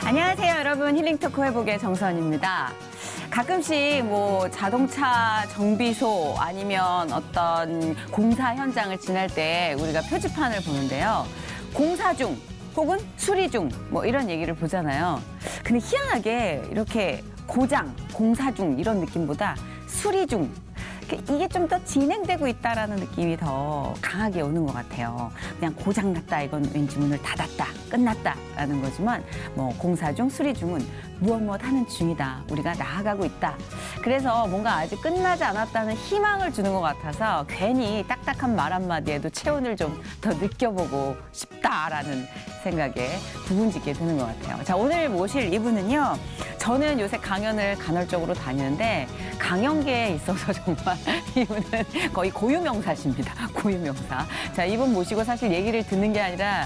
안녕하세요, 여러분. 힐링토크 회복의 정선입니다. 가끔씩 뭐 자동차 정비소 아니면 어떤 공사 현장을 지날 때 우리가 표지판을 보는데요. 공사 중 혹은 수리 중 뭐 이런 얘기를 보잖아요. 근데 희한하게 이렇게 고장, 공사 중 이런 느낌보다 수리 중 이게 좀 더 진행되고 있다라는 느낌이 더 강하게 오는 것 같아요. 그냥 고장 났다 이건 왠지 문을 닫았다, 끝났다라는 거지만 뭐 공사 중, 수리 중은 무엇 하는 중이다. 우리가 나아가고 있다. 그래서 뭔가 아직 끝나지 않았다는 희망을 주는 것 같아서 괜히 딱딱한 말 한마디에도 체온을 좀 더 느껴보고 싶다라는 생각에 부분짓게 드는 것 같아요. 자, 오늘 모실 이분은요. 저는 요새 강연을 간헐적으로 다니는데 강연계에 있어서 정말 이분은 거의 고유명사십니다. 고유명사. 자, 이분 모시고 사실 얘기를 듣는 게 아니라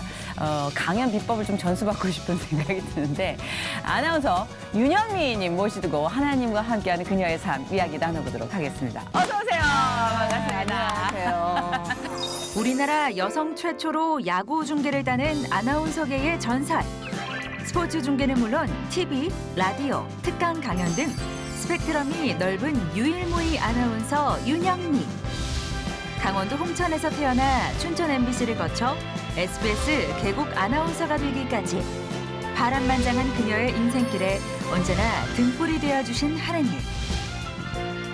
강연 비법을 좀 전수받고 싶은 생각이 드는데 아나운서 윤영미님 모시고 하나님과 함께하는 그녀의 삶 이야기 나눠보도록 하겠습니다. 어서 오세요. 반갑습니다. 안녕하세요. 우리나라 여성 최초로 야구 중계를 다는 아나운서계의 전설. 스포츠 중계는 물론 TV, 라디오, 특강 강연 등 스펙트럼이 넓은 유일무이 아나운서 윤영미. 강원도 홍천에서 태어나 춘천 MBC를 거쳐 SBS 개국 아나운서가 되기까지 파란만장한 그녀의 인생길에 언제나 등불이 되어주신 하느님.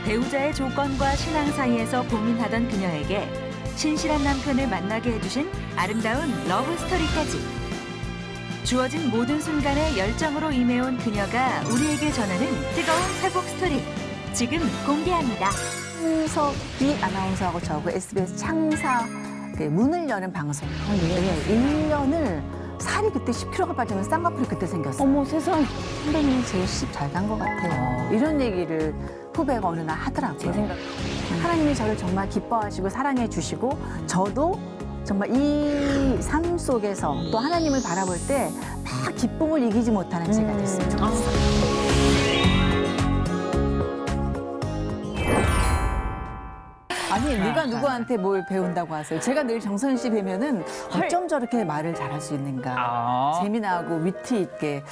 배우자의 조건과 신앙 사이에서 고민하던 그녀에게 신실한 남편을 만나게 해주신 아름다운 러브스토리까지. 주어진 모든 순간에 열정으로 임해온 그녀가 우리에게 전하는 뜨거운 회복 스토리. 지금 공개합니다. 홍석기 아나운서하고 저하고 SBS 창사 문을 여는 방송. 네. 1년을 살이 그때 10kg가 빠지면 쌍꺼풀이 그때 생겼어요. 어머 세상. 선배님이 제일 시집 잘 간 것 같아요. 이런 얘기를 후배가 어느 날 하더라고요. 제 생각. 하나님이 저를 정말 기뻐하시고 사랑해 주시고 저도 정말 이 삶 속에서 또 하나님을 바라볼 때 막 기쁨을 이기지 못하는 제가 됐으면 좋겠어요. 아니 누가 누구한테 뭘 배운다고 하세요? 제가 늘 정선 씨 뵈면은 어쩜 저렇게 말을 잘할 수 있는가. 재미나고 위트 있게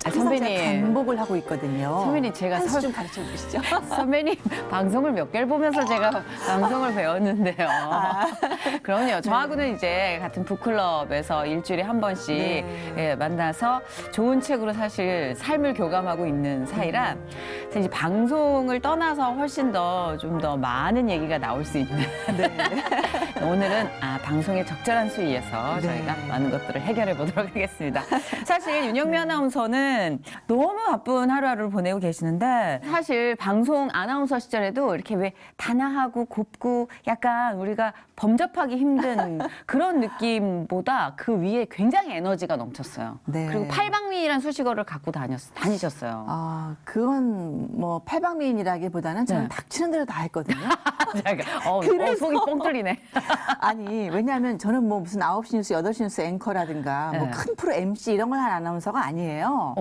선배님. 반복을 하고 있거든요. 선배님 제가 한 수 좀 가르쳐 주시죠. 선배님 방송을 몇 개를 보면서 제가 방송을 배웠는데요. 그럼요. 저하고는 이제 같은 북클럽에서 일주일에 한 번씩 예, 만나서 좋은 책으로 사실 삶을 교감하고 있는 사이라 이제 방송을 떠나서 훨씬 더 좀 더 많은 얘기가 나올 수 있는. 오늘은 방송의 적절한 수위에서 저희가 많은 것들을 해결해 보도록 하겠습니다. 사실 윤영미 아나운서는 너무 바쁜 하루하루를 보내고 계시는데 사실 방송 아나운서 시절에도 이렇게 왜 단아하고 곱고 약간 우리가 범접하기 힘든 그런 느낌보다 그 위에 굉장히 에너지가 넘쳤어요. 네. 그리고 팔방미인이라는 수식어를 갖고 다니셨어요. 그건 뭐 팔방미인이라기보다는 저는 네. 닥치는 대로 다 했거든요. 그래서 속이 뻥 뚫리네. 아니 왜냐하면 저는 뭐 무슨 9시 뉴스, 8시 뉴스 앵커라든가 뭐 네. 큰 프로 MC 이런 걸 한 아나운서가 아니에요.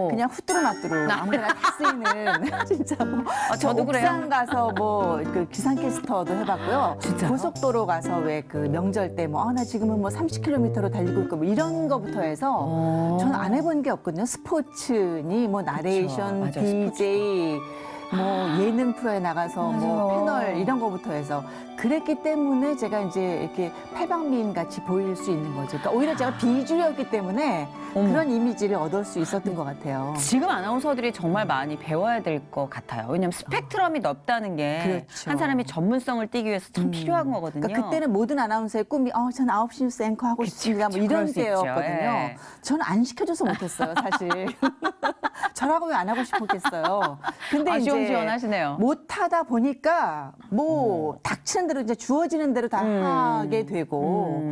그냥 후뚜루마뚜루 아무데나 다 쓰이는 진짜 뭐 저도 그래요. 옥상 가서 뭐 그 기상캐스터도 해봤고요. 진짜요? 고속도로 가서 왜 그 명절 때 뭐 나 지금은 뭐 30km로 달리고 있고 뭐 이런 거부터 해서 저는 안 해본 게 없거든요. 스포츠니 뭐 나레이션, 맞아요. DJ 뭐 예능 프로에 나가서 뭐 맞아요. 패널 이런 거부터 해서 그랬기 때문에 제가 이제 이렇게 팔방미인 같이 보일 수 있는 거죠. 그러니까 오히려 제가 비주류였기 때문에 그런 이미지를 얻을 수 있었던 것 같아요. 지금 아나운서들이 정말 많이 배워야 될 것 같아요. 왜냐하면 스펙트럼이 넓다는 게 한 그렇죠. 사람이 전문성을 띠기 위해서 참 필요한 거거든요. 그러니까 그때는 모든 아나운서의 꿈이 전 9시 뉴스 앵커 하고 싶습니다. 뭐 그럴 이런 수 있죠. 때였거든요. 예. 저는 안 시켜줘서 못했어요, 사실. 저라고 왜 안 하고 싶었겠어요. 근데 시원시원하시네요. 못하다 보니까 뭐 닥치는 대로 이제 주어지는 대로 다 하게 되고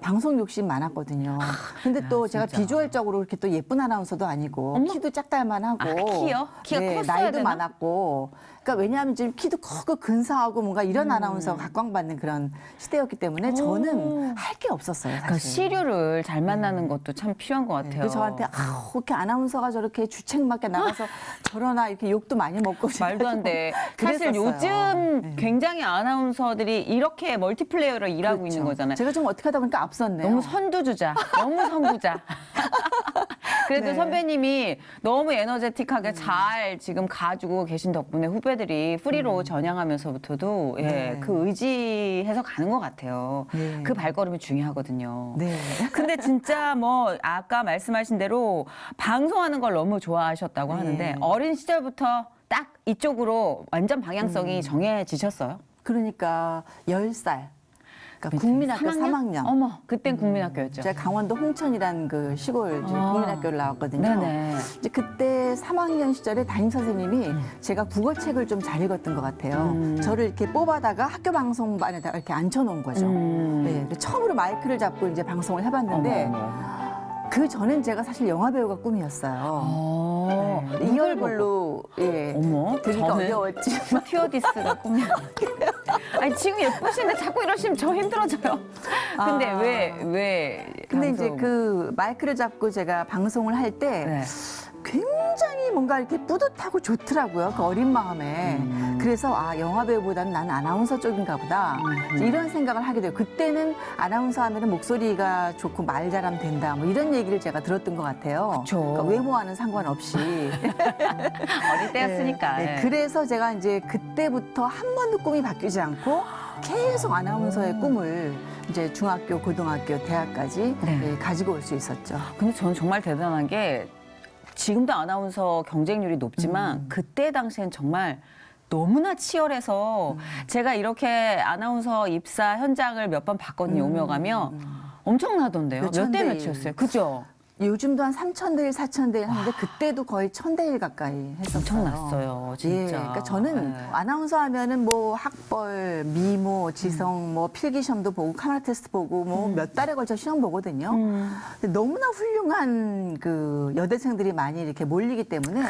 방송 욕심 많았거든요. 근데 또 제가 진짜. 비주얼적으로 이렇게 또 예쁜 아나운서도 아니고 키도 짝달만 하고 키요? 키가 컸어야 나이도 되나? 많았고 그러니까 왜냐하면 지금 키도 크고 근사하고 뭔가 이런 아나운서가 각광받는 그런 시대였기 때문에 저는 할 게 없었어요, 사실. 그러니까 시류를 잘 만나는 것도 참 필요한 것 같아요. 그래서 저한테 이렇게 아나운서가 저렇게 주책맞게 나가서 저러나 이렇게 욕도 많이 먹고 말도 안 돼. 사실 그랬었어요. 요즘 굉장히 아나운서들이 이렇게 멀티플레이어로 일하고 있는 거잖아요. 제가 좀 어떻게 하다 보니까 앞섰네요. 너무 선두주자, 너무 선구자. 그래도 네. 선배님이 너무 에너제틱하게 잘 지금 가지고 계신 덕분에 후배들이 프리로 전향하면서부터도 예, 네. 그 의지해서 가는 것 같아요. 네. 그 발걸음이 중요하거든요. 네. 근데 진짜 뭐 아까 말씀하신 대로 방송하는 걸 너무 좋아하셨다고 네. 하는데 어린 시절부터 딱 이쪽으로 완전 음. 방향성이 정해지셨어요? 그러니까 10살. 그러니까 국민학교 3학년. 어머, 그땐 국민학교였죠. 제가 강원도 홍천이라는 그 시골 아. 국민학교를 나왔거든요. 네네. 이제 그때 3학년 시절에 담임 선생님이 제가 국어책을 좀 잘 읽었던 것 같아요. 저를 이렇게 뽑아다가 학교 방송반에다 이렇게 앉혀놓은 거죠. 네, 그래서 처음으로 마이크를 잡고 이제 방송을 해봤는데 어머, 어머. 그 전엔 제가 사실 영화 배우가 꿈이었어요. 네, 이 얼굴로 예, 어머, 되기가 저는 어려웠지만 스튜어디스가 꿈이야. 아니 지금 예쁘신데 자꾸 이러시면 저 힘들어져요. 근데 아. 왜? 근데 이제 방송- 그 마이크를 잡고 제가 방송을 할 때 네. 굉장히 뭔가 이렇게 뿌듯하고 좋더라고요. 그 어린 마음에. 그래서 아, 영화 배우보다는 난 아나운서 쪽인가 보다. 이런 생각을 하게 돼요. 그때는 아나운서 하면은 목소리가 좋고 말 잘하면 된다. 뭐 이런 얘기를 제가 들었던 것 같아요. 그쵸. 그러니까 외모와는 상관없이. 어릴 때였으니까. 네, 예. 그래서 제가 이제 그때부터 한 번도 꿈이 바뀌지 않고 계속 아나운서의 꿈을 이제 중학교, 고등학교, 대학까지 네. 예, 가지고 올 수 있었죠. 근데 저는 정말 대단한 게 지금도 아나운서 경쟁률이 높지만 그때 당시엔 정말 너무나 치열해서 제가 이렇게 아나운서 입사 현장을 몇 번 봤거든요. 오며 가며 엄청나던데요. 그 몇 대 1000대 몇이었어요. 그죠? 요즘도 한 3,000대 1, 4,000대 1 하는데 그때도 거의 1,000대 1 가까이 했었어요. 엄청났어요. 진짜. 예, 그러니까 저는 네. 아나운서 하면은 뭐 학벌, 미모, 지성, 뭐 필기 시험도 보고 카메라 테스트 보고 뭐 몇 달에 걸쳐 시험 보거든요. 근데 너무나 훌륭한 그 여대생들이 많이 이렇게 몰리기 때문에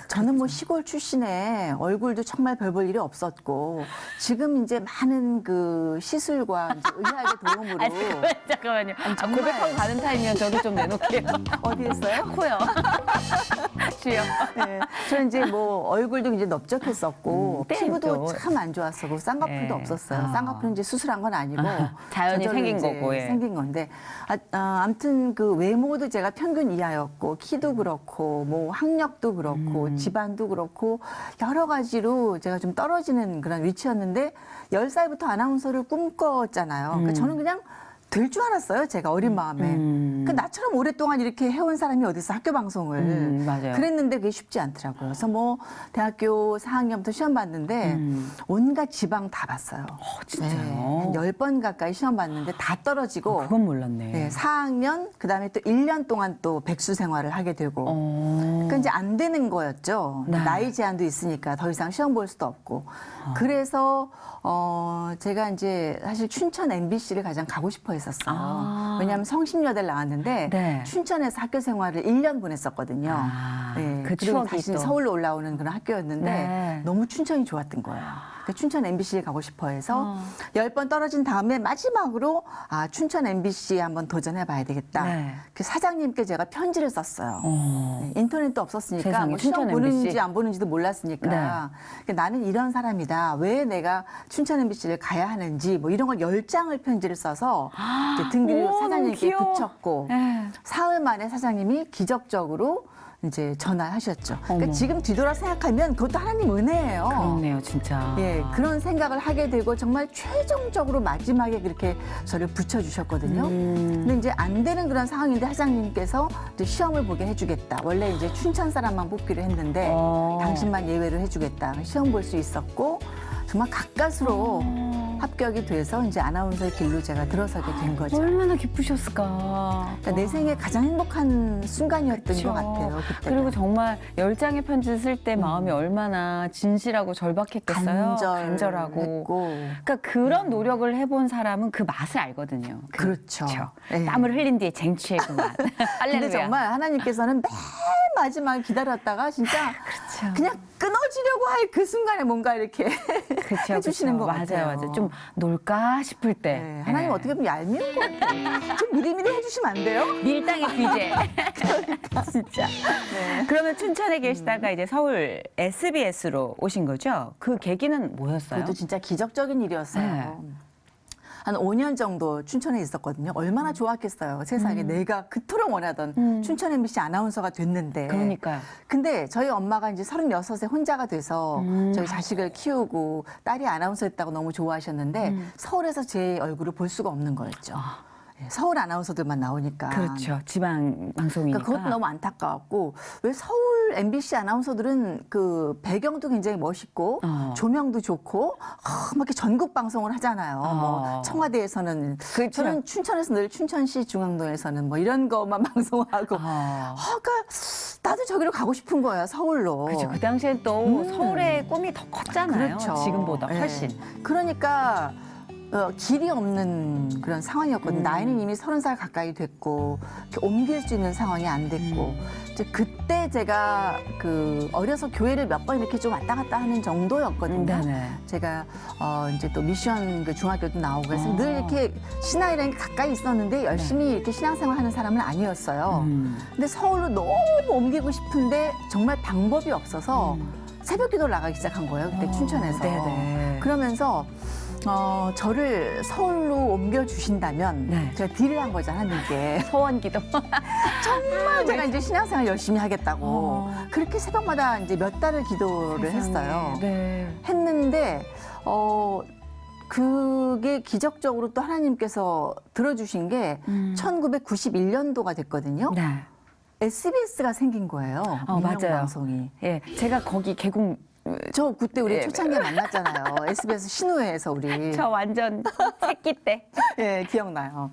저는 뭐 시골 출신에 얼굴도 정말 별 볼 일이 없었고 지금 이제 많은 그 시술과 이제 의학의 도움으로 잠깐만요. 정말. 고백하고 가는 타임이면 저도 좀 내놓게요. 어디 했어요? 코요. 주요. 네. 저는 이제 뭐 얼굴도 이제 넓적했었고 네, 피부도 또. 참 안 좋았었고 쌍꺼풀도 네. 없었어요. 아. 쌍꺼풀은 이제 수술한 건 아니고 자연히 저절로 생긴 이제 거고, 예. 생긴 건데 아무튼 그 외모도 제가 평균 이하였고 키도 그렇고 뭐 학력도 그렇고 집안도 그렇고 여러 가지로 제가 좀 떨어지는 그런 위치였는데 10살부터 아나운서를 꿈꿨잖아요. 그러니까 저는 그냥 될 줄 알았어요. 제가 어린 마음에. 그 나처럼 오랫동안 이렇게 해온 사람이 어디서 학교 방송을. 맞아요. 그랬는데 그게 쉽지 않더라고요. 그래서 뭐 대학교 4학년부터 시험 봤는데 온갖 지방 다 봤어요. 진짜요? 한 10번 가까이 시험 봤는데 다 떨어지고 그건 몰랐네. 네, 4학년 그다음에 또 1년 동안 또 백수 생활을 하게 되고 그러니까 이제 안 되는 거였죠. 네. 나이 제한도 있으니까 더 이상 시험 볼 수도 없고. 그래서 제가 이제 사실 춘천 MBC를 가장 가고 싶어 했었어요. 아. 왜냐하면 성심여대를 나왔는데 네. 춘천에서 학교 생활을 1년 보냈었거든요. 아, 그 그리고 추억이 다시 또. 서울로 올라오는 그런 학교였는데 네. 너무 춘천이 좋았던 거예요. 그러니까 춘천 MBC에 가고 싶어 해서 10번 떨어진 다음에 마지막으로 춘천 MBC에 한번 도전해 봐야 되겠다. 네. 그 사장님께 제가 편지를 썼어요. 네, 인터넷도 없었으니까 세상에, 뭐 시험 춘천 보는지 MBC? 안 보는지도 몰랐으니까 그러니까 나는 이런 사람이다. 왜 내가 춘천 MBC를 가야 하는지 뭐 이런 걸 10장을 편지를 써서 이제 등 뒤로 어머, 너무 사장님께 귀여워. 붙였고 네. 사흘 만에 사장님이 기적적으로 이제 전화하셨죠. 그러니까 어머. 지금 뒤돌아 생각하면 그것도 하나님 은혜예요. 그렇네요, 진짜. 예, 그런 생각을 하게 되고 정말 최종적으로 마지막에 그렇게 저를 붙여주셨거든요. 근데 이제 안 되는 그런 상황인데 사장님께서 이제 시험을 보게 해주겠다. 원래 이제 춘천 사람만 뽑기로 했는데 당신만 예외로 해주겠다. 시험 볼 수 있었고 정말 가까스로 합격이 돼서 이제 아나운서의 길로 제가 들어서게 된 거죠. 얼마나 기쁘셨을까. 그러니까 내 생애 가장 행복한 순간이었던 그쵸. 것 같아요. 그때. 그리고 정말 10장의 편지를 쓸 때 마음이 얼마나 진실하고 절박했겠어요. 간절하고. 그러니까 그런 노력을 해본 사람은 그 맛을 알거든요. 그렇죠. 예. 땀을 흘린 뒤에 쟁취의 그 맛. 근데 할렐루야. 정말 하나님께서는 맨 마지막에 기다렸다가 진짜 그렇죠. 그냥 끊어지려고 할 그 순간에 뭔가 이렇게 그쵸, 해주시는 그쵸. 것 같아요. 맞아요. 좀 놀까 싶을 때. 네, 하나님 네. 어떻게 보면 얄미운 것 같아요. 좀 미리미리 해주시면 안 돼요? 밀당의 귀재. 진짜. 네. 그러면 춘천에 계시다가 이제 서울 SBS로 오신 거죠? 그 계기는 뭐였어요? 그것도 진짜 기적적인 일이었어요. 네. 한 5년 정도 춘천에 있었거든요. 얼마나 좋았겠어요. 세상에 내가 그토록 원하던 춘천 MBC 아나운서가 됐는데. 그러니까요. 근데 저희 엄마가 이제 36에 혼자가 돼서 저희 자식을 키우고 딸이 아나운서 했다고 너무 좋아하셨는데 서울에서 제 얼굴을 볼 수가 없는 거였죠. 예, 서울 아나운서들만 나오니까. 그렇죠. 지방 방송이니까. 그러니까 그것도 너무 안타까웠고 왜 서울 MBC 아나운서들은 그 배경도 굉장히 멋있고 조명도 좋고 막 이렇게 전국 방송을 하잖아요. 뭐 청와대에서는 그렇죠. 저는 춘천에서 늘 춘천시 중앙동에서는 뭐 이런 것만 방송하고 그러니까 나도 저기로 가고 싶은 거야 서울로. 그렇죠. 그 당시엔 또 서울의 꿈이 더 컸잖아요. 그렇죠. 지금보다 예. 훨씬. 그러니까 길이 없는 그런 상황이었거든요. 나이는 이미 30살 가까이 됐고 이렇게 옮길 수 있는 상황이 안 됐고 이제 그때 제가 그 어려서 교회를 몇 번 이렇게 좀 왔다 갔다 하는 정도였거든요. 네네. 제가 이제 또 미션 그 중학교도 나오고 그래서 늘 이렇게 신앙이라는 게 가까이 있었는데 열심히 이렇게 신앙생활 하는 사람은 아니었어요. 근데 서울로 너무 옮기고 싶은데 정말 방법이 없어서 새벽 기도를 나가기 시작한 거예요. 그때 춘천에서. 네네. 그러면서 저를 서울로 옮겨주신다면 네. 제가 딜을 한 거죠, 하나님께. 소원기도. 정말 제가 이제 신앙생활 열심히 하겠다고. 그렇게 새벽마다 이제 몇 달을 기도를 했어요. 네. 했는데, 그게 기적적으로 또 하나님께서 들어주신 게 1991년도가 됐거든요. 네. SBS가 생긴 거예요. 맞아요. 민영방송이. 예, 제가 거기 개국 저 그때 우리 예. 초창기에 만났잖아요. SBS 신우회에서 우리. 저 완전 새끼 때. 예, 기억나요.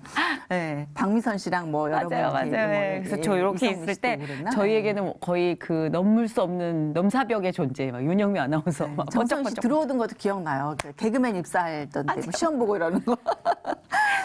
예, 박미선 씨랑 뭐 여러분. 맞아요. 예. 그래서 저 이렇게 있을 때 저희에게는 거의 그 넘을 수 없는 넘사벽의 존재, 막 윤영미 아나운서 막 정선 씨 번쩍번쩍. 들어오던 것도 기억나요. 그 개그맨 입사할 때 뭐 시험 보고 이러는 거.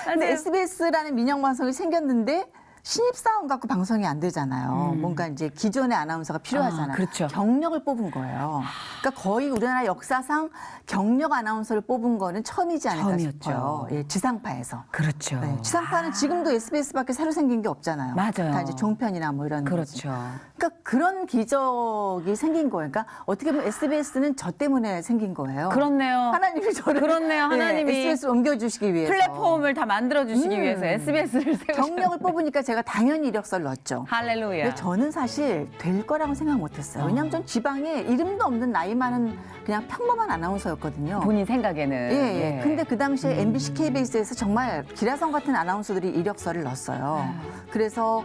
근데 맞아요. SBS라는 민영 방송이 생겼는데 신입사원 갖고 방송이 안 되잖아요. 뭔가 이제 기존의 아나운서가 필요하잖아요. 그렇죠. 경력을 뽑은 거예요. 그러니까 거의 우리나라 역사상 경력 아나운서를 뽑은 거는 처음이지 않을까 처음이었죠. 싶어요. 예, 지상파에서. 그렇죠. 네, 지상파는 지금도 SBS밖에 새로 생긴 게 없잖아요. 맞아요. 다 이제 종편이나 뭐 이런 거지. 그렇죠. 그러니까 그런 기적이 생긴 거예요. 그러니까 어떻게 보면 SBS는 저 때문에 생긴 거예요. 그렇네요. 하나님이 저를 그렇네요. 하나님이 SBS 옮겨주시기 위해서 플랫폼을 다 만들어 주시기 위해서 SBS를 세우셨 경력을 뽑으니까 제가 당연히 이력서를 넣었죠. 할렐루야. 근데 저는 사실 될 거라고 생각 못했어요. 왜냐하면 전 지방에 이름도 없는 나이 많은 그냥 평범한 아나운서였거든요. 본인 생각에는. 예. 근데 그 당시에 MBC, KBS에서 정말 기라성 같은 아나운서들이 이력서를 넣었어요. 그래서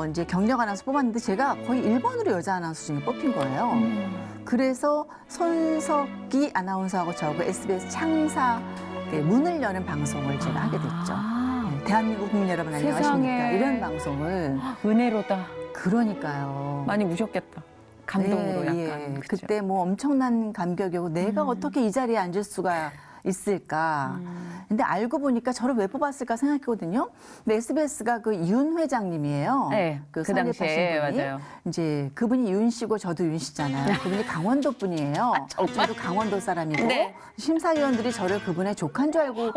이제 경력 아나운서 뽑았는데 제가 거의 1번으로 여자 아나운서 중에 뽑힌 거예요. 그래서 손석기 아나운서하고 저하고 SBS 창사 문을 여는 방송을 제가 하게 됐죠. 대한민국 국민 여러분 안녕하십니까. 세상에. 이런 방송을. 은혜로다. 그러니까요. 많이 우셨겠다. 감동으로 예, 약간. 예. 그쵸? 그때 뭐 엄청난 감격이고 내가 어떻게 이 자리에 앉을 수가 있을까. 근데 알고 보니까 저를 왜 뽑았을까 생각했거든요. 근데 SBS가 그 윤 회장님이에요. 네, 그 설립하신 당시에 분이. 맞아요. 이제 그분이 윤 씨고 저도 윤 씨잖아요. 그분이 강원도 분이에요. 저도 강원도 사람이고 네. 심사위원들이 저를 그분의 조카인 줄 알고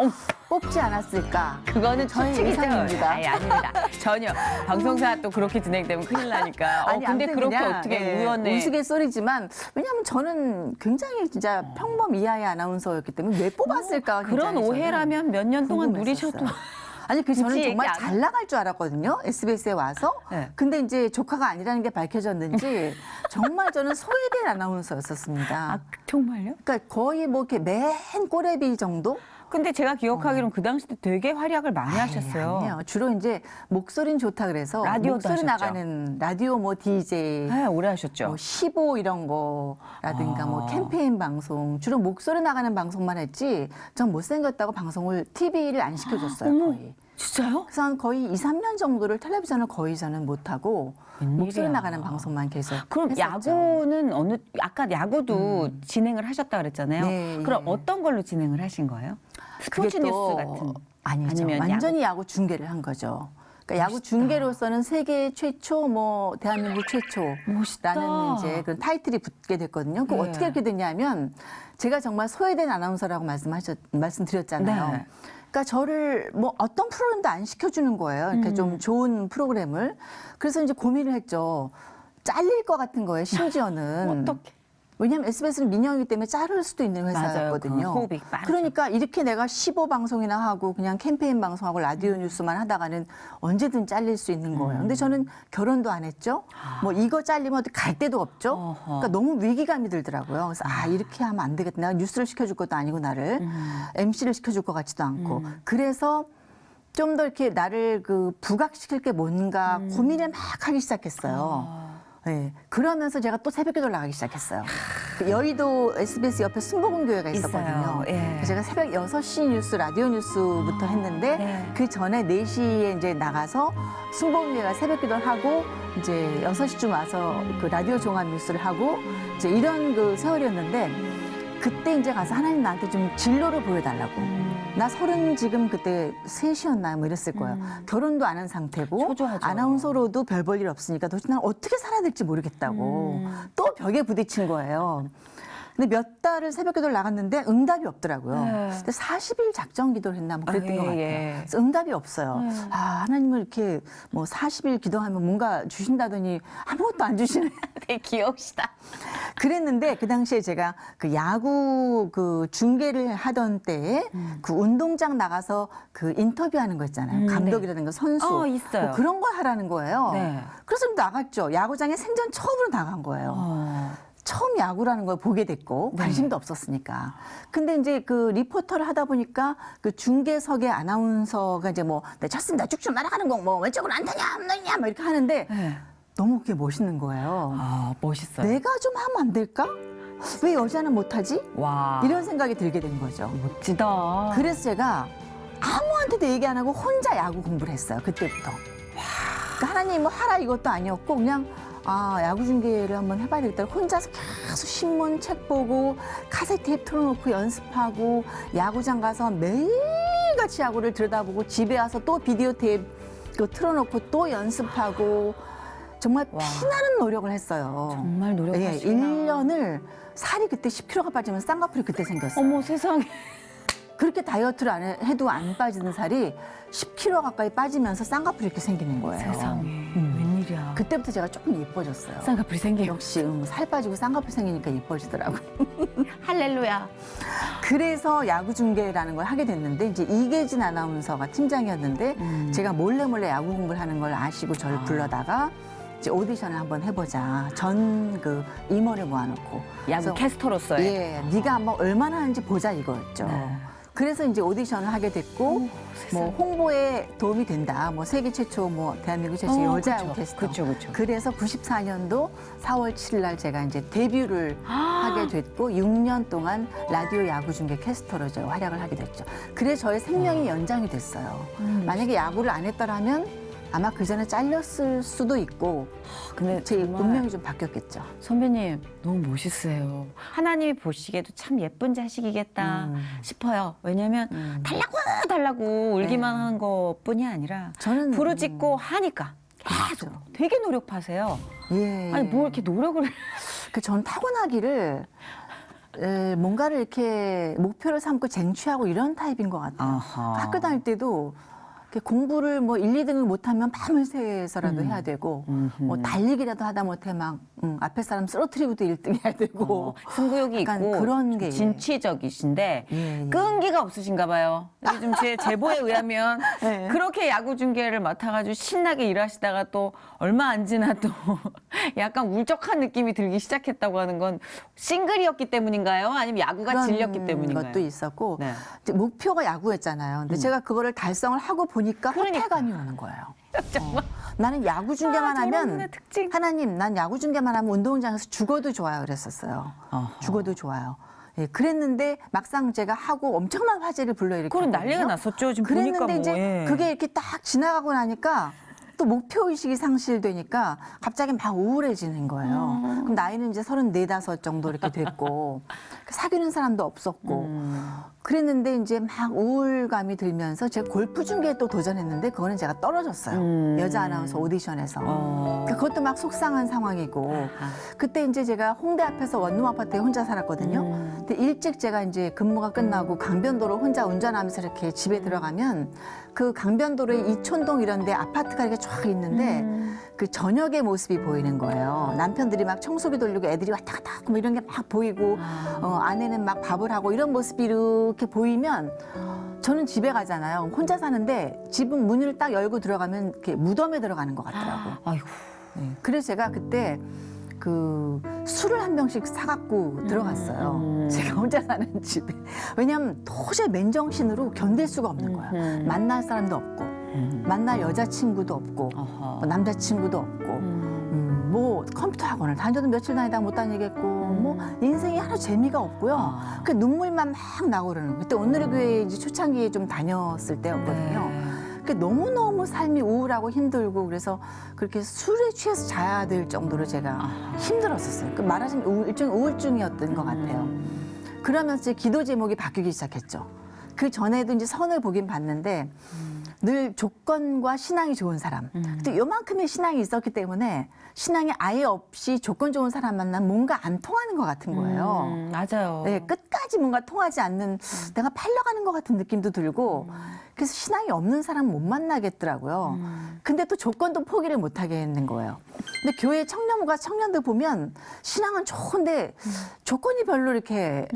뽑지 않았을까. 그거는 저의 추측이죠. 예상입니다. 아니, 아닙니다. 전혀. 방송사 또 그렇게 진행되면 큰일 나니까. 아니, 근데 아무튼 그렇게 그냥, 어떻게 우연에. 우스갯소리지만 왜냐하면 저는 굉장히 진짜 평범 이하의 아나운서였기 때문에 왜 뽑았을까. 그런 굉장히 오해라면 몇 년 동안 궁금했었어요. 누리셔도. 아니, 그 저는 굳이 정말 얘기 안 잘 나갈 줄 알았거든요. SBS에 와서. 네. 근데 이제 조카가 아니라는 게 밝혀졌는지 정말 저는 소외된 아나운서였었습니다. 아, 정말요? 그러니까 거의 뭐 이렇게 맨 꼬레비 정도? 근데 제가 기억하기로는 그 당시 때 되게 활약을 많이 하셨어요. 아니에요. 주로 이제 목소리는 좋다 그래서 라디오도 목소리 하셨죠. 나가는 라디오 뭐 DJ 네, 오래 하셨죠. 뭐 15 이런 거라든가 뭐 캠페인 방송 주로 목소리 나가는 방송만 했지 전 못생겼다고 방송을 TV를 안 시켜줬어요. 어머. 거의. 진짜요? 그래서 한 거의 2, 3년 정도를 텔레비전을 거의 저는 못하고 목소리 웬일이야. 나가는 방송만 계속 그럼 했었죠. 야구는 아까 야구도 진행을 하셨다 그랬잖아요. 네, 그럼 예. 어떤 걸로 진행을 하신 거예요? 스포츠 그게 뉴스 또 같은. 아니죠. 아니면 완전히 야구 중계를 한 거죠. 그러니까 야구 중계로서는 세계 최초, 뭐 대한민국 최초라는 멋있다. 이제 그런 타이틀이 붙게 됐거든요. 그 네. 어떻게 이렇게 됐냐면 제가 정말 소외된 아나운서라고 말씀드렸잖아요. 네. 그러니까 저를 뭐 어떤 프로그램도 안 시켜주는 거예요. 그러니까 좀 좋은 프로그램을. 그래서 이제 고민을 했죠. 잘릴 것 같은 거예요. 심지어는. 어떻게? 왜냐하면 SBS는 민영이기 때문에 자를 수도 있는 회사였거든요. 맞아요. 그 호흡이 빠르죠. 그러니까 이렇게 내가 15방송이나 하고 그냥 캠페인 방송하고 라디오 뉴스만 하다가는 언제든 잘릴 수 있는 거예요. 근데 저는 결혼도 안 했죠. 뭐 이거 잘리면 어디 갈 데도 없죠. 어허. 그러니까 너무 위기감이 들더라고요. 그래서 이렇게 하면 안 되겠다. 내가 뉴스를 시켜줄 것도 아니고 나를 MC를 시켜줄 것 같지도 않고. 그래서 좀 더 이렇게 나를 그 부각시킬 게 뭔가 고민을 막 하기 시작했어요. 네. 그러면서 제가 또 새벽기도를 나가기 시작했어요. 그 여의도 SBS 옆에 순복음교회가 있었거든요. 있어요. 예. 그래서 제가 새벽 6시 뉴스, 라디오 뉴스부터 했는데 네. 그 전에 4시에 이제 나가서 순복음교회가 새벽기도를 하고 이제 6시쯤 와서 그 라디오 종합 뉴스를 하고 이제 이런 그 세월이었는데 그때 이제 가서 하나님 나한테 좀 진로를 보여달라고. 나 30 지금 그때 3시였나요? 뭐 이랬을 거예요. 결혼도 안 한 상태고 초조하죠. 아나운서로도 별 볼 일 없으니까 도대체 난 어떻게 살아야 될지 모르겠다고 또 벽에 부딪힌 거예요. 근데 몇 달을 새벽기도를 나갔는데 응답이 없더라고요. 네. 근데 40일 작정 기도를 했나 뭐 그랬던 것 같아요. 예. 그래서 응답이 없어요. 하나님을 이렇게 뭐 40일 기도하면 뭔가 주신다더니 아무것도 안 주시네. 되게 귀여우시다. 그랬는데 그 당시에 제가 그 야구 그 중계를 하던 때에 그 운동장 나가서 그 인터뷰하는 거 있잖아요. 감독이라든가 선수 있어요. 뭐 그런 걸 하라는 거예요. 네. 그래서 나갔죠. 야구장에 생전 처음으로 나간 거예요. 처음 야구라는 걸 보게 됐고 관심도 없었으니까. 근데 이제 그 리포터를 하다 보니까 그 중계석의 아나운서가 이제 뭐 네, 쳤습니다. 쭉쭉 날아가는 공 뭐 왼쪽으로 안타냐 없느냐 막 이렇게 하는데 네. 너무 그게 멋있는 거예요. 멋있어요. 내가 좀 하면 안 될까? 왜 여자는 못하지? 와. 이런 생각이 들게 된 거죠. 멋지다. 그래서 제가 아무한테도 얘기 안 하고 혼자 야구 공부를 했어요. 그때부터. 그러니까 하나님 뭐 하라 이것도 아니었고 그냥 야구 중계를 한번 해봐야 되겠다. 혼자서 계속 신문 책 보고 카세트 테이프 틀어놓고 연습하고 야구장 가서 매일같이 야구를 들여다보고 집에 와서 또 비디오 테이프 틀어놓고 또 연습하고 정말 피나는 노력을 했어요. 정말 예, 노력하시구나. 1년을 살이 그때 10kg가 빠지면 쌍꺼풀이 그때 생겼어요. 어머 세상에. 그렇게 다이어트를 해도 안 빠지는 살이 10kg 가까이 빠지면서 쌍꺼풀이 이렇게 생기는 거예요. 세상에. 웬일이야. 그때부터 제가 조금 예뻐졌어요. 쌍꺼풀이 생기고. 역시 살 빠지고 쌍꺼풀 생기니까 예뻐지더라고요. 할렐루야. 그래서 야구 중계라는 걸 하게 됐는데 이제 이계진 아나운서가 팀장이었는데 제가 몰래 야구 공부를 하는 걸 아시고 저를 불러다가 이제 오디션을 한번 해보자. 전 그 임원을 모아놓고 야구 그래서 캐스터로서의. 예, 네가 한번 얼마나 하는지 보자 이거였죠. 네. 그래서 이제 오디션을 하게 됐고 뭐 홍보에 도움이 된다. 뭐 세계 최초 뭐 대한민국 최초 여자 야구 캐스터. 그렇죠. 그래서 94년도 4월 7일 날 제가 이제 데뷔를 하게 됐고 6년 동안 라디오 야구 중계 캐스터로 제가 활약을 하게 됐죠. 그래서 저의 생명이 연장이 됐어요. 만약에 야구를 안 했더라면 아마 그 전에 잘렸을 수도 있고 근데 제 정말 운명이 좀 바뀌었겠죠. 선배님 너무 멋있으세요. 하나님이 보시기에도 참 예쁜 자식이겠다 싶어요. 왜냐하면 달라고 울기만 네. 하는 것뿐이 아니라 저는 부르짖고 하니까 계속 되게 노력하세요. 예. 아니 뭘 이렇게 노력을 전 타고나기를 뭔가를 이렇게 목표를 삼고 쟁취하고 이런 타입인 것 같아요. 아하. 학교 다닐 때도 이렇게 공부를 뭐 1, 2등을 못하면 밤을 새서라도 해야 되고 뭐 달리기라도 하다 못해 막 앞에 사람 쓰러뜨리고도 1등 해야 되고 승부욕이 약간 있고 그런 게 진취적이신데 예. 끈기가 없으신가 봐요. 요즘 제 제보에 의하면 예. 그렇게 야구 중계를 맡아가지고 신나게 일하시다가 또 얼마 안 지나 또 약간 울적한 느낌이 들기 시작했다고 하는 건 싱글이었기 때문인가요? 아니면 야구가 그런 질렸기 때문인가요? 것도 있었고 네. 이제 목표가 야구였잖아요. 근데 제가 그거를 달성을 하고 보니까 그러니까. 허탈감이 오는 거예요. 나는 야구 중계만 저런 하면 분의 특징. 하나님 난 야구 중계만 하면 운동장에서 죽어도 좋아요 그랬었어요. 어허. 죽어도 좋아요. 예, 그랬는데 막상 제가 하고 엄청난 화제를 불러일으켰거든요. 그런 난리가 났었죠. 지금 그랬는데 보니까 뭐. 이제 예. 그게 이렇게 딱 지나가고 나니까 또 목표 의식이 상실되니까 갑자기 막 우울해지는 거예요. 그럼 나이는 이제 34, 5 정도 이렇게 됐고 사귀는 사람도 없었고 그랬는데 이제 막 우울감이 들면서 제가 골프 중계에 또 도전했는데 그거는 제가 떨어졌어요. 여자 아나운서 오디션에서. 그것도 막 속상한 상황이고 그때 이제 제가 홍대 앞에서 원룸 아파트에 혼자 살았거든요. 근데 일찍 제가 이제 근무가 끝나고 강변도로 혼자 운전하면서 이렇게 집에 들어가면 그 강변도로에 이촌동 이런 데 아파트가 이렇게 쫙 있는데 그 저녁의 모습이 보이는 거예요. 남편들이 막 청소기 돌리고 애들이 왔다 갔다 하고 뭐 이런 게 막 보이고 아내는 막 밥을 하고 이런 모습이 이렇게 보이면 저는 집에 가잖아요. 혼자 사는데 집은 문을 딱 열고 들어가면 이렇게 무덤에 들어가는 것 같더라고요. 아이고. 네. 그래서 제가 그때 그 술을 한 병씩 사갖고 들어갔어요. 제가 혼자 사는 집에. 왜냐하면 도저히 맨정신으로 견딜 수가 없는 거예요. 만날 사람도 없고, 만날 여자친구도 없고, 뭐 남자친구도 없고, 뭐 컴퓨터 학원을 다녀도 며칠 다니다가 못 다니겠고, 뭐 인생이 하나 재미가 없고요. 그 눈물만 막 나고 그러는 거예요. 그때 오늘의 교회 이제 초창기에 좀 다녔을 때였거든요. 그 너무너무 삶이 우울하고 힘들고 그래서 그렇게 술에 취해서 자야 될 정도로 제가 힘들었었어요. 그 말하자면 일종의 우울증이었던 것 같아요. 그러면서 제 기도 제목이 바뀌기 시작했죠. 그 전에도 이제 선을 보긴 봤는데 늘 조건과 신앙이 좋은 사람. 근데 요만큼의 신앙이 있었기 때문에 신앙이 아예 없이 조건 좋은 사람 만나면 뭔가 안 통하는 것 같은 거예요. 맞아요. 네, 끝까지 뭔가 통하지 않는 내가 팔려가는 것 같은 느낌도 들고 그래서 신앙이 없는 사람 못 만나겠더라고요. 근데 또 조건도 포기를 못 하겠는 거예요. 근데 교회 청년부가 청년들 보면 신앙은 좋은데 조건이 별로 이렇게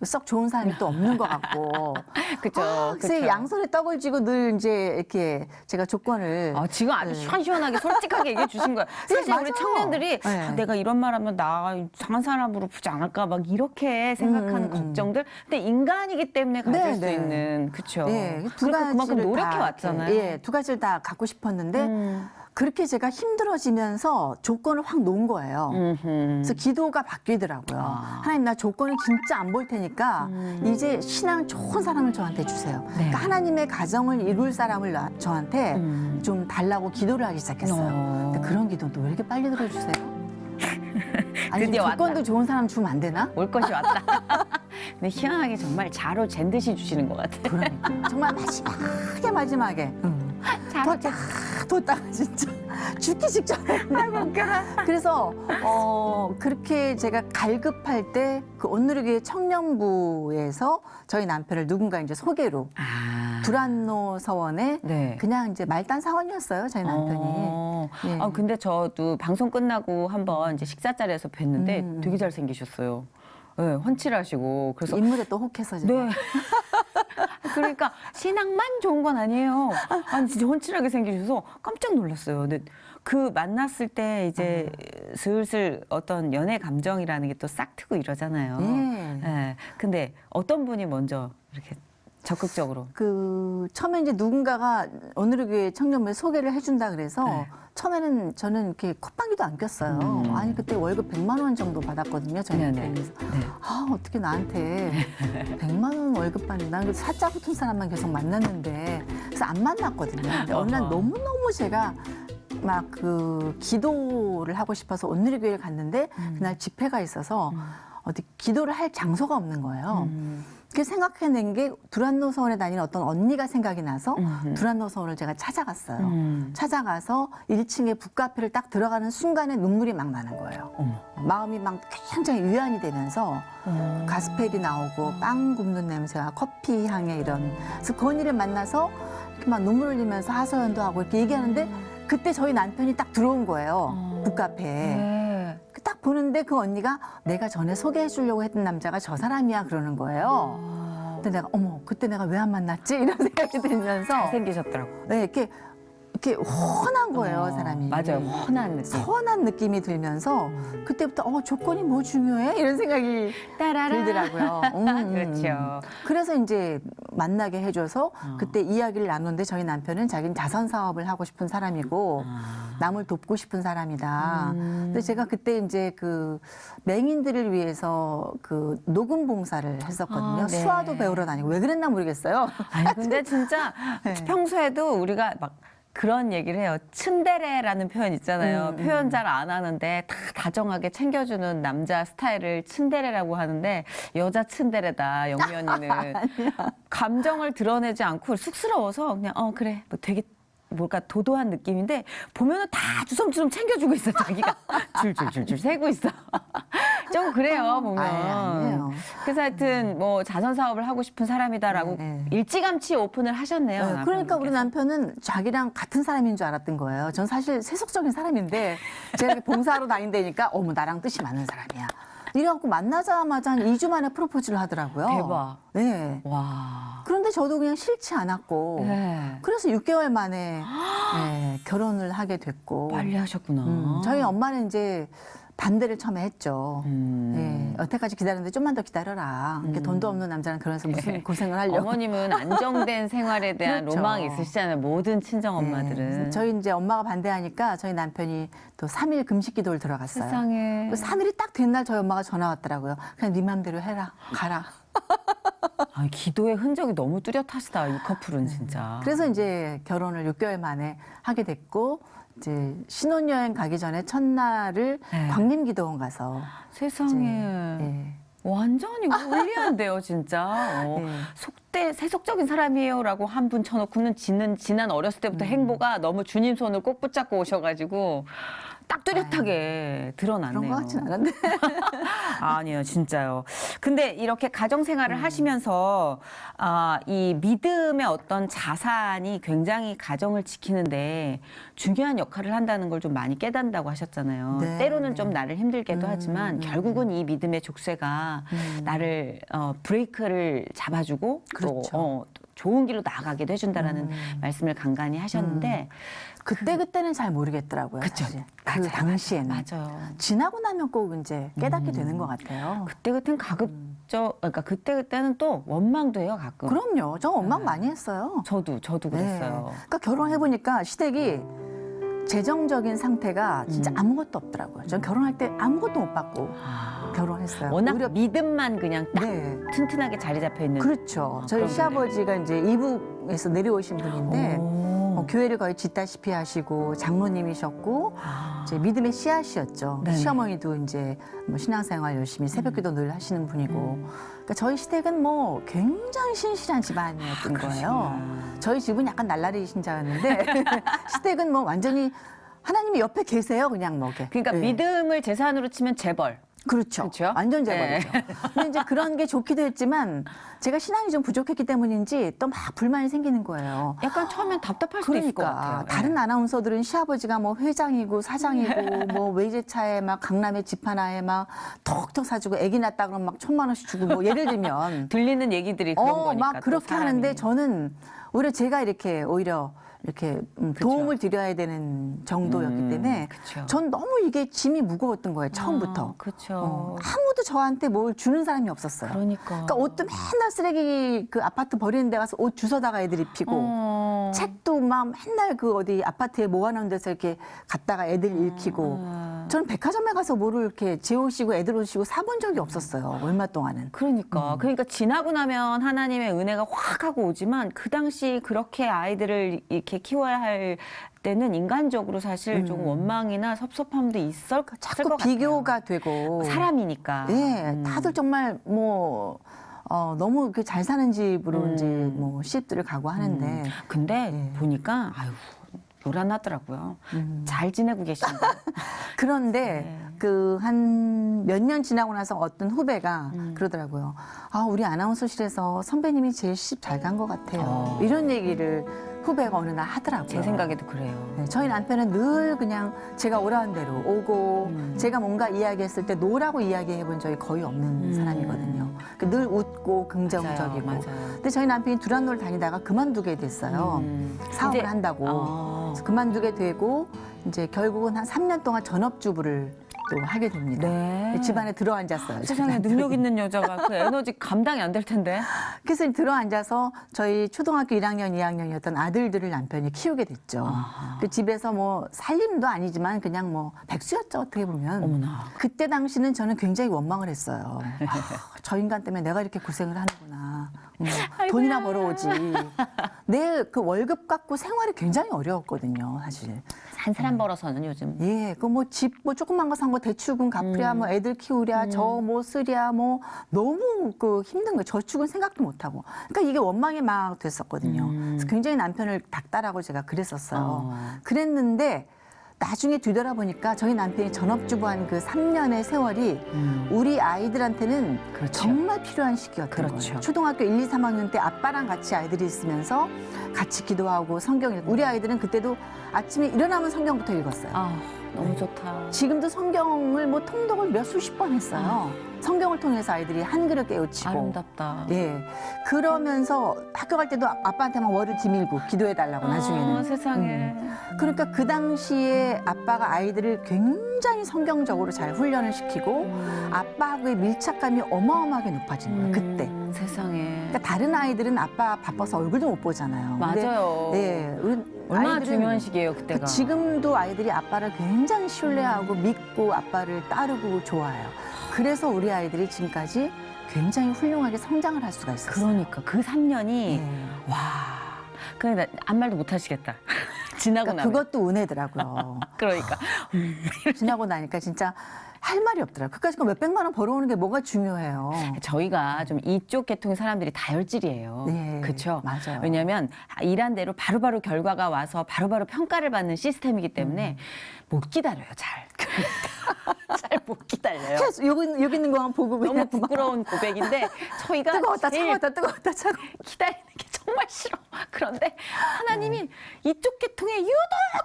썩 좋은 사람이 또 없는 것 같고. 그죠. 그래서 양손에 떡을 쥐고 늘 이제 이렇게 제가 조건을 지금 아주 시원시원하게 솔직하게 얘기해 주신 거예요. 사실 우리 맞아요. 청년들이 네. 내가 이런 말 하면 나 이상한 사람으로 보지 않을까 막 이렇게 생각하는 걱정들. 근데 인간이기 때문에 가질 네, 수 네. 있는 그렇죠. 네, 두 그러니까 그만큼 가지를 노력해 다 왔잖아요. 이렇게, 예, 두 가지를 다 갖고 싶었는데 그렇게 제가 힘들어지면서 조건을 확 놓은 거예요. 그래서 기도가 바뀌더라고요. 하나님 나 조건을 진짜 안 볼 테니까 이제 신앙 좋은 사람을 저한테 주세요. 그러니까 하나님의 가정을 이룰 사람을 저한테 좀 달라고 기도를 하기 시작했어요. 근데 그런 기도도 왜 이렇게 빨리 들어주세요? 아니 좀 드디어 조건도 왔다. 좋은 사람 주면 안 되나? 올 것이 왔다. 근데 희한하게 정말 자로 잰 듯이 주시는 것 같아요. 그러니까 정말 마지막에 자로 뒀다가 진짜 죽기 직전에. 그래서 그렇게 제가 갈급할 때 그 오늘의 교회 청년부에서 저희 남편을 누군가 이제 소개로 두란노 서원에 네. 그냥 이제 말단 사원이었어요 저희 남편이. 예. 근데 저도 방송 끝나고 한번 이제 식사 자리에서 뵀는데 되게 잘생기셨어요. 네, 훤칠하시고 그래서 인물에 또 혹해서 제가. 네. 그러니까 신앙만 좋은 건 아니에요. 아니 진짜 훤칠하게 생기셔서 깜짝 놀랐어요. 근데 그 만났을 때 이제 슬슬 어떤 연애 감정이라는 게 또 싹 트고 이러잖아요. 예. 네. 근데 어떤 분이 먼저 이렇게 적극적으로? 그 처음에 이제 누군가가 오늘의 교회 청년부에 소개를 해준다 그래서 네. 처음에는 저는 이렇게 콧방귀도 안 꼈어요. 아니 그때 월급 100만 원 정도 받았거든요. 저희 네네. 남편이. 그래서 네. 어떻게 나한테 100만 원 월급 받는 난 사자 붙은 사람만 계속 만났는데 그래서 안 만났거든요. 근데 어느 날 너무너무 제가 막 그 기도를 하고 싶어서 오늘의 교회를 갔는데 그날 집회가 있어서 어디 기도를 할 장소가 없는 거예요. 그 생각해낸 게 두란노 서원에 다니는 어떤 언니가 생각이 나서 두란노 서원을 제가 찾아갔어요. 찾아가서 1층에 북카페를 딱 들어가는 순간에 눈물이 막 나는 거예요. 마음이 막 굉장히 위안이 되면서 가스펠이 나오고 빵 굽는 냄새와 커피 향에 이런. 그래서 그 언니를 만나서 이렇게 막 눈물 흘리면서 하소연도 하고 이렇게 얘기하는데 그때 저희 남편이 딱 들어온 거예요. 북카페에. 네. 딱 보는데 그 언니가 내가 전에 소개해 주려고 했던 남자가 저 사람이야 그러는 거예요. 근데 내가 어머 그때 내가 왜 안 만났지 이런 생각이 들면서 잘생기셨더라고. 네, 이렇게 훤한 거예요 사람이. 맞아요. 훤한 느낌. 선한 느낌이 들면서 그때부터 조건이 뭐 중요해 이런 생각이 들더라고요. 그렇죠. 그래서 이제 만나게 해줘서 그때 이야기를 나눴는데 저희 남편은 자기는 자선 사업을 하고 싶은 사람이고 남을 돕고 싶은 사람이다. 근데 제가 그때 이제 그 맹인들을 위해서 그 녹음 봉사를 했었거든요. 네. 수화도 배우러 다니고 왜 그랬나 모르겠어요. 아니 근데 진짜 네. 평소에도 우리가 막 그런 얘기를 해요. 츤데레라는 표현 있잖아요. 표현 잘 안 하는데 다 다정하게 챙겨주는 남자 스타일을 츤데레라고 하는데 여자 츤데레다 영미 언니는. 감정을 드러내지 않고 쑥스러워서 그냥 그래 뭐 되게 뭘까 도도한 느낌인데 보면은 다 주섬주섬 챙겨주고 있어 자기가 줄줄줄줄 세고 있어. 좀 그래요, 보면. 아니에요. 그래서 하여튼 뭐 자선 사업을 하고 싶은 사람이다라고 네. 일찌감치 오픈을 하셨네요. 네, 그러니까 우리 남편분께서. 남편은 자기랑 같은 사람인 줄 알았던 거예요. 전 사실 세속적인 사람인데 제가 이렇게 봉사하러 다닌다니까 어머 나랑 뜻이 맞는 사람이야. 이래갖고 만나자마자 한 2주 만에 프로포즈를 하더라고요. 대박. 네. 와. 그런데 저도 그냥 싫지 않았고 네. 그래서 6개월 만에 네, 결혼을 하게 됐고 빨리 하셨구나. 저희 엄마는 이제 반대를 처음에 했죠. 음. 예, 여태까지 기다렸는데 좀만 더 기다려라. 이렇게 돈도 없는 남자는 결혼해서 무슨 고생을 하려고. 어머님은 안정된 생활에 대한 그렇죠. 로망이 있으시잖아요. 모든 친정 엄마들은. 네, 저희 이제 엄마가 반대하니까 저희 남편이 또 3일 금식 기도를 들어갔어요. 세상에. 3일이 딱 된 날 저희 엄마가 전화 왔더라고요. 그냥 네 맘대로 해라. 가라. 아, 기도의 흔적이 너무 뚜렷하시다. 이 커플은 진짜. 그래서 이제 결혼을 6개월 만에 하게 됐고 이제 신혼여행 가기 전에 첫날을 네. 광림기도원 가서 세상에. 예. 완전히 올리한데요, 진짜. 네. 세속적인 사람이에요라고 한 분 쳐놓고는 지난 어렸을 때부터 행보가 너무 주님 손을 꼭 붙잡고 오셔가지고 딱 뚜렷하게 드러났네요. 그런 것 같진 않은데. 아니요, 진짜요. 근데 이렇게 가정 생활을 하시면서 이 믿음의 어떤 자산이 굉장히 가정을 지키는데 중요한 역할을 한다는 걸 좀 많이 깨닫는다고 하셨잖아요. 네, 때로는 네. 좀 나를 힘들게도 하지만 결국은 이 믿음의 족쇄가 나를 브레이크를 잡아주고 그렇죠. 또 좋은 길로 나아가기도 해준다라는 말씀을 간간히 하셨는데 그때는 잘 모르겠더라고요. 그쵸. 사실. 맞아요, 그 당시에는. 맞아요. 지나고 나면 꼭 이제 깨닫게 되는 것 같아요. 그때는 그러니까 그때는 또 원망도 해요, 가끔. 그럼요. 저 원망 많이 했어요. 저도 그랬어요. 그러니까 결혼해보니까 시댁이 재정적인 상태가 진짜 아무것도 없더라고요. 전 결혼할 때 아무것도 못 받고 결혼했어요. 워낙 오히려 믿음만 그냥 딱 네. 튼튼하게 자리 잡혀 있는. 그렇죠. 저희 그런 시아버지가 이제 이북에서 내려오신 분인데 교회를 거의 짓다시피 하시고 장로님이셨고 이제 믿음의 씨앗이었죠. 네네. 시어머니도 이제 뭐 신앙생활 열심히 새벽기도 늘 하시는 분이고. 그러니까 저희 시댁은 뭐 굉장히 신실한 집안이었던 거예요. 저희 집은 약간 날라리 신자였는데 시댁은 뭐 완전히 하나님이 옆에 계세요. 그냥 뭐 이렇게. 그러니까 네. 믿음을 재산으로 치면 재벌. 그렇죠. 그렇죠? 완전 네. 재벌이죠. 근데 이제 그런 게 좋기도 했지만 제가 신앙이 좀 부족했기 때문인지 또 막 불만이 생기는 거예요. 약간 처음엔 답답할 수도 있을 것 그러니까 같아요. 다른 아나운서들은 시아버지가 뭐 회장이고 사장이고 뭐 외제차에 막 강남에 집 하나에 막 턱턱 사주고 애기 낳다 그러면 막 1,000만 원씩 주고 뭐 예를 들면 들리는 얘기들이 그런 거니까. 막 또 그렇게 사람이. 하는데 저는 오히려 제가 이렇게 오히려 이렇게 도움을 드려야 되는 정도였기 때문에 그쵸. 전 너무 이게 짐이 무거웠던 거예요. 처음부터. 그렇죠. 아무도 저한테 뭘 주는 사람이 없었어요. 그러니까. 옷도 맨날 쓰레기 그 아파트 버리는 데 가서 옷 주워다가 애들 입히고 책도 막 맨날 그 어디 아파트에 모아놓은 데서 이렇게 갔다가 애들 읽히고 저는 백화점에 가서 뭐를 이렇게 제 옷이고 애들 옷이고 사본 적이 없었어요. 얼마 동안은. 그러니까 지나고 나면 하나님의 은혜가 확 하고 오지만 그 당시 그렇게 아이들을 이렇게 키워야 할 때는 인간적으로 사실 좀 원망이나 섭섭함도 있을 자꾸 것 같아요. 비교가 되고. 사람이니까. 예, 다들 정말 뭐 너무 그 잘 사는 집으로 이제 뭐 시집들을 가고 하는데 근데 보니까 아유 요란하더라고요. 잘 지내고 계신다. 그런데 그 한 몇 년 지나고 나서 어떤 후배가 그러더라고요. 아, 우리 아나운서실에서 선배님이 제일 시집 잘 간 것 같아요. 이런 얘기를 후배가 어느 날 하더라고요. 제 생각에도 그래요. 네, 저희 남편은 늘 그냥 제가 오라는 대로 오고 제가 뭔가 이야기했을 때 노라고 이야기해 본 적이 거의 없는 사람이거든요. 그러니까 늘 웃고 긍정적이고. 맞아요. 근데 저희 남편이 두란노를 다니다가 그만두게 됐어요. 사업을 이제- 한다고. 그래서 그만두게 되고 이제 결국은 한 3년 동안 전업주부를 또 하게 됩니다. 네. 집안에 들어앉았어요. 세상에 능력 있는 여자가 그 에너지 감당이 안 될 텐데. 그래서 들어앉아서 저희 초등학교 1학년, 2학년이었던 아들들을 남편이 키우게 됐죠. 그 집에서 뭐 살림도 아니지만 그냥 뭐 백수였죠, 어떻게 보면. 어머나. 그때 당시는 저는 굉장히 원망을 했어요. 저 인간 때문에 내가 이렇게 고생을 하는구나. 돈이나 벌어오지. 내 그 월급 갖고 생활이 굉장히 어려웠거든요, 사실. 한 사람 벌어서는 요즘. 예, 그 뭐 집 뭐 조그만 거 산 거 대출금 갚으랴, 뭐 애들 키우랴, 저 뭐 쓰랴, 뭐 너무 그 힘든 거예요. 저축은 생각도 못 하고. 그러니까 이게 원망이 막 됐었거든요. 그래서 굉장히 남편을 닥달하고 제가 그랬었어요. 그랬는데 나중에 뒤돌아보니까 저희 남편이 전업주부한 그 3년의 세월이 우리 아이들한테는 그렇죠. 정말 필요한 시기였던 그렇죠. 거예요. 초등학교 1, 2, 3학년 때 아빠랑 같이 아이들이 있으면서 같이 기도하고 성경 읽고 우리 아이들은 그때도 아침에 일어나면 성경부터 읽었어요. 아, 너무 좋다. 지금도 성경을 뭐 통독을 몇 수십 번 했어요. 성경을 통해서 아이들이 한글을 깨우치고. 아름답다. 예. 그러면서 학교 갈 때도 아빠한테 막 월을 디밀고 기도해달라고 나중에는. 세상에. 그러니까 그 당시에 아빠가 아이들을 굉장히 성경적으로 잘 훈련을 시키고 아빠하고의 밀착감이 어마어마하게 높아진 거예요. 그때. 세상에. 그러니까 다른 아이들은 아빠 바빠서 얼굴도 못 보잖아요. 근데 맞아요. 예, 우리 얼마나 아이들은 중요한 시기예요, 그때가. 지금도 아이들이 아빠를 굉장히 신뢰하고 믿고 아빠를 따르고 좋아해요. 그래서 우리 아이들이 지금까지 굉장히 훌륭하게 성장을 할 수가 있었어요. 그러니까 그 3년이 예. 와. 그러니까 아무 말도 못 하시겠다. 지나고 그러니까 나면. 그것도 은혜더라고요. 그러니까. 지나고 나니까 진짜 할 말이 없더라고요. 그까짓 거 몇백만 원 벌어오는 게 뭐가 중요해요. 저희가 좀 이쪽 계통의 사람들이 다혈질이에요. 네, 그렇죠? 맞아요. 왜냐하면 일한 대로 바로바로 결과가 와서 바로바로 평가를 받는 시스템이기 때문에 못 기다려요, 잘. 잘 못 기다려요. 계속 여기 있는 거만 보고 너무 그냥 부끄러운 고백인데 저희가 뜨거웠다 제일 차가웠다 뜨거웠다 차가워. 기다리는 게 정말 싫어. 그런데 하나님이 이쪽 계통에 유독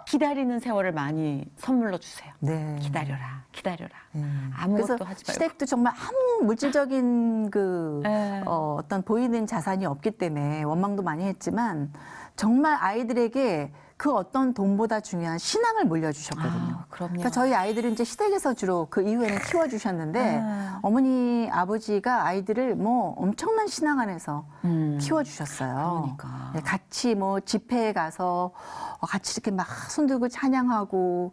기다리는 세월을 많이 선물로 주세요. 네. 기다려라, 기다려라. 그래서 아무것도 하지 말고. 시댁도 정말 아무 물질적인 그 네. 어떤 보이는 자산이 없기 때문에 원망도 많이 했지만 정말 아이들에게 그 어떤 돈보다 중요한 신앙을 물려주셨거든요. 그럼요. 그러니까 저희 아이들은 이제 시댁에서 주로 그 이후에는 키워주셨는데 아. 어머니 아버지가 아이들을 뭐 엄청난 신앙 안에서 키워주셨어요. 그러니까. 네, 같이 뭐 집회에 가서 같이 이렇게 막 손들고 찬양하고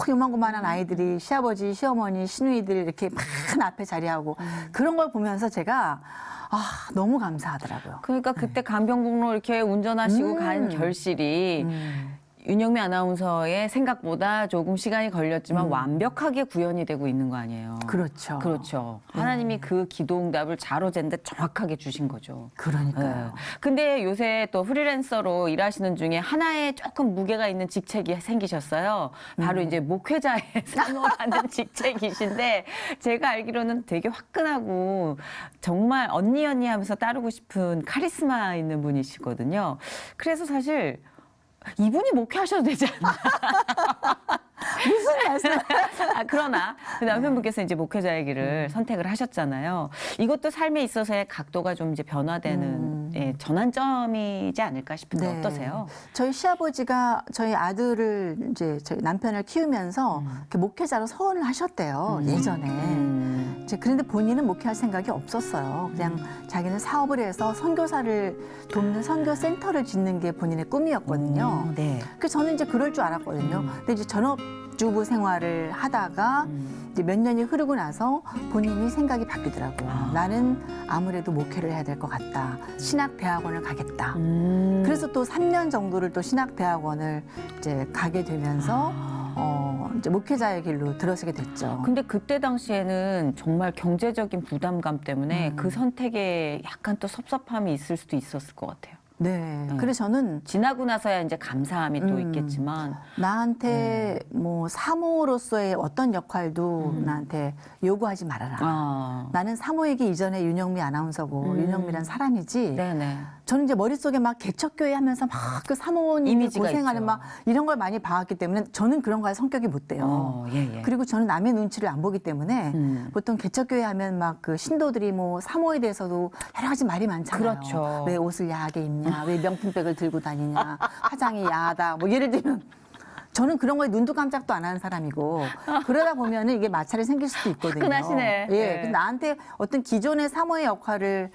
요만고만한 아이들이 시아버지, 시어머니, 시누이들 이렇게 막 앞에 자리하고 그런 걸 보면서 제가 너무 감사하더라고요. 그러니까 그때 강변북로 이렇게 운전하시고 간 결실이 윤영미 아나운서의 생각보다 조금 시간이 걸렸지만 완벽하게 구현이 되고 있는 거 아니에요. 그렇죠. 그렇죠. 하나님이 그 기도응답을 자로잰데 정확하게 주신 거죠. 그러니까요. 네. 근데 요새 또 프리랜서로 일하시는 중에 하나의 조금 무게가 있는 직책이 생기셨어요. 바로 이제 목회자의 사모라는 직책이신데 제가 알기로는 되게 화끈하고 정말 언니 하면서 따르고 싶은 카리스마 있는 분이시거든요. 그래서 사실 이분이 목회하셔도 되지 않나. 무슨 말씀? 그러나 그 남편분께서 이제 목회자의 길을 선택을 하셨잖아요. 이것도 삶에 있어서의 각도가 좀 이제 변화되는 예, 전환점이지 않을까 싶은데 네. 어떠세요? 저희 시아버지가 저희 아들을 이제 저희 남편을 키우면서 이렇게 목회자로 서원을 하셨대요. 예전에. 이제 그런데 본인은 목회할 생각이 없었어요. 그냥 자기는 사업을 해서 선교사를 돕는 선교센터를 짓는 게 본인의 꿈이었거든요. 네. 그래서 저는 이제 그럴 줄 알았거든요. 근데 이제 전업주부 생활을 하다가 이제 몇 년이 흐르고 나서 본인이 생각이 바뀌더라고요. 나는 아무래도 목회를 해야 될 것 같다. 신학대학원을 가겠다. 그래서 또 3년 정도를 또 신학대학원을 이제 가게 되면서 이제 목회자의 길로 들어서게 됐죠. 근데 그때 당시에는 정말 경제적인 부담감 때문에 그 선택에 약간 또 섭섭함이 있을 수도 있었을 것 같아요. 네. 그래서 저는 지나고 나서야 이제 감사함이 또 있겠지만 나한테 뭐 사모로서의 어떤 역할도 나한테 요구하지 말아라. 나는 사모이기 이전에 윤영미 아나운서고 윤영미란 사람이지. 네네. 저는 이제 머릿속에 막 개척교회 하면서 막 그 사모님 이미지가 고생하는 있죠. 막 이런 걸 많이 봐왔기 때문에 저는 그런 거에 성격이 못 돼요. 예. 그리고 저는 남의 눈치를 안 보기 때문에 보통 개척교회 하면 막 그 신도들이 뭐 사모에 대해서도 여러 가지 말이 많잖아요. 그렇죠. 왜 옷을 야하게 입냐, 왜 명품백을 들고 다니냐, 화장이 야하다. 뭐 예를 들면 저는 그런 거에 눈도 깜짝도 안 하는 사람이고 그러다 보면은 이게 마찰이 생길 수도 있거든요. 화끈하시네. 예, 네. 그래서 나한테 어떤 기존의 사모의 역할을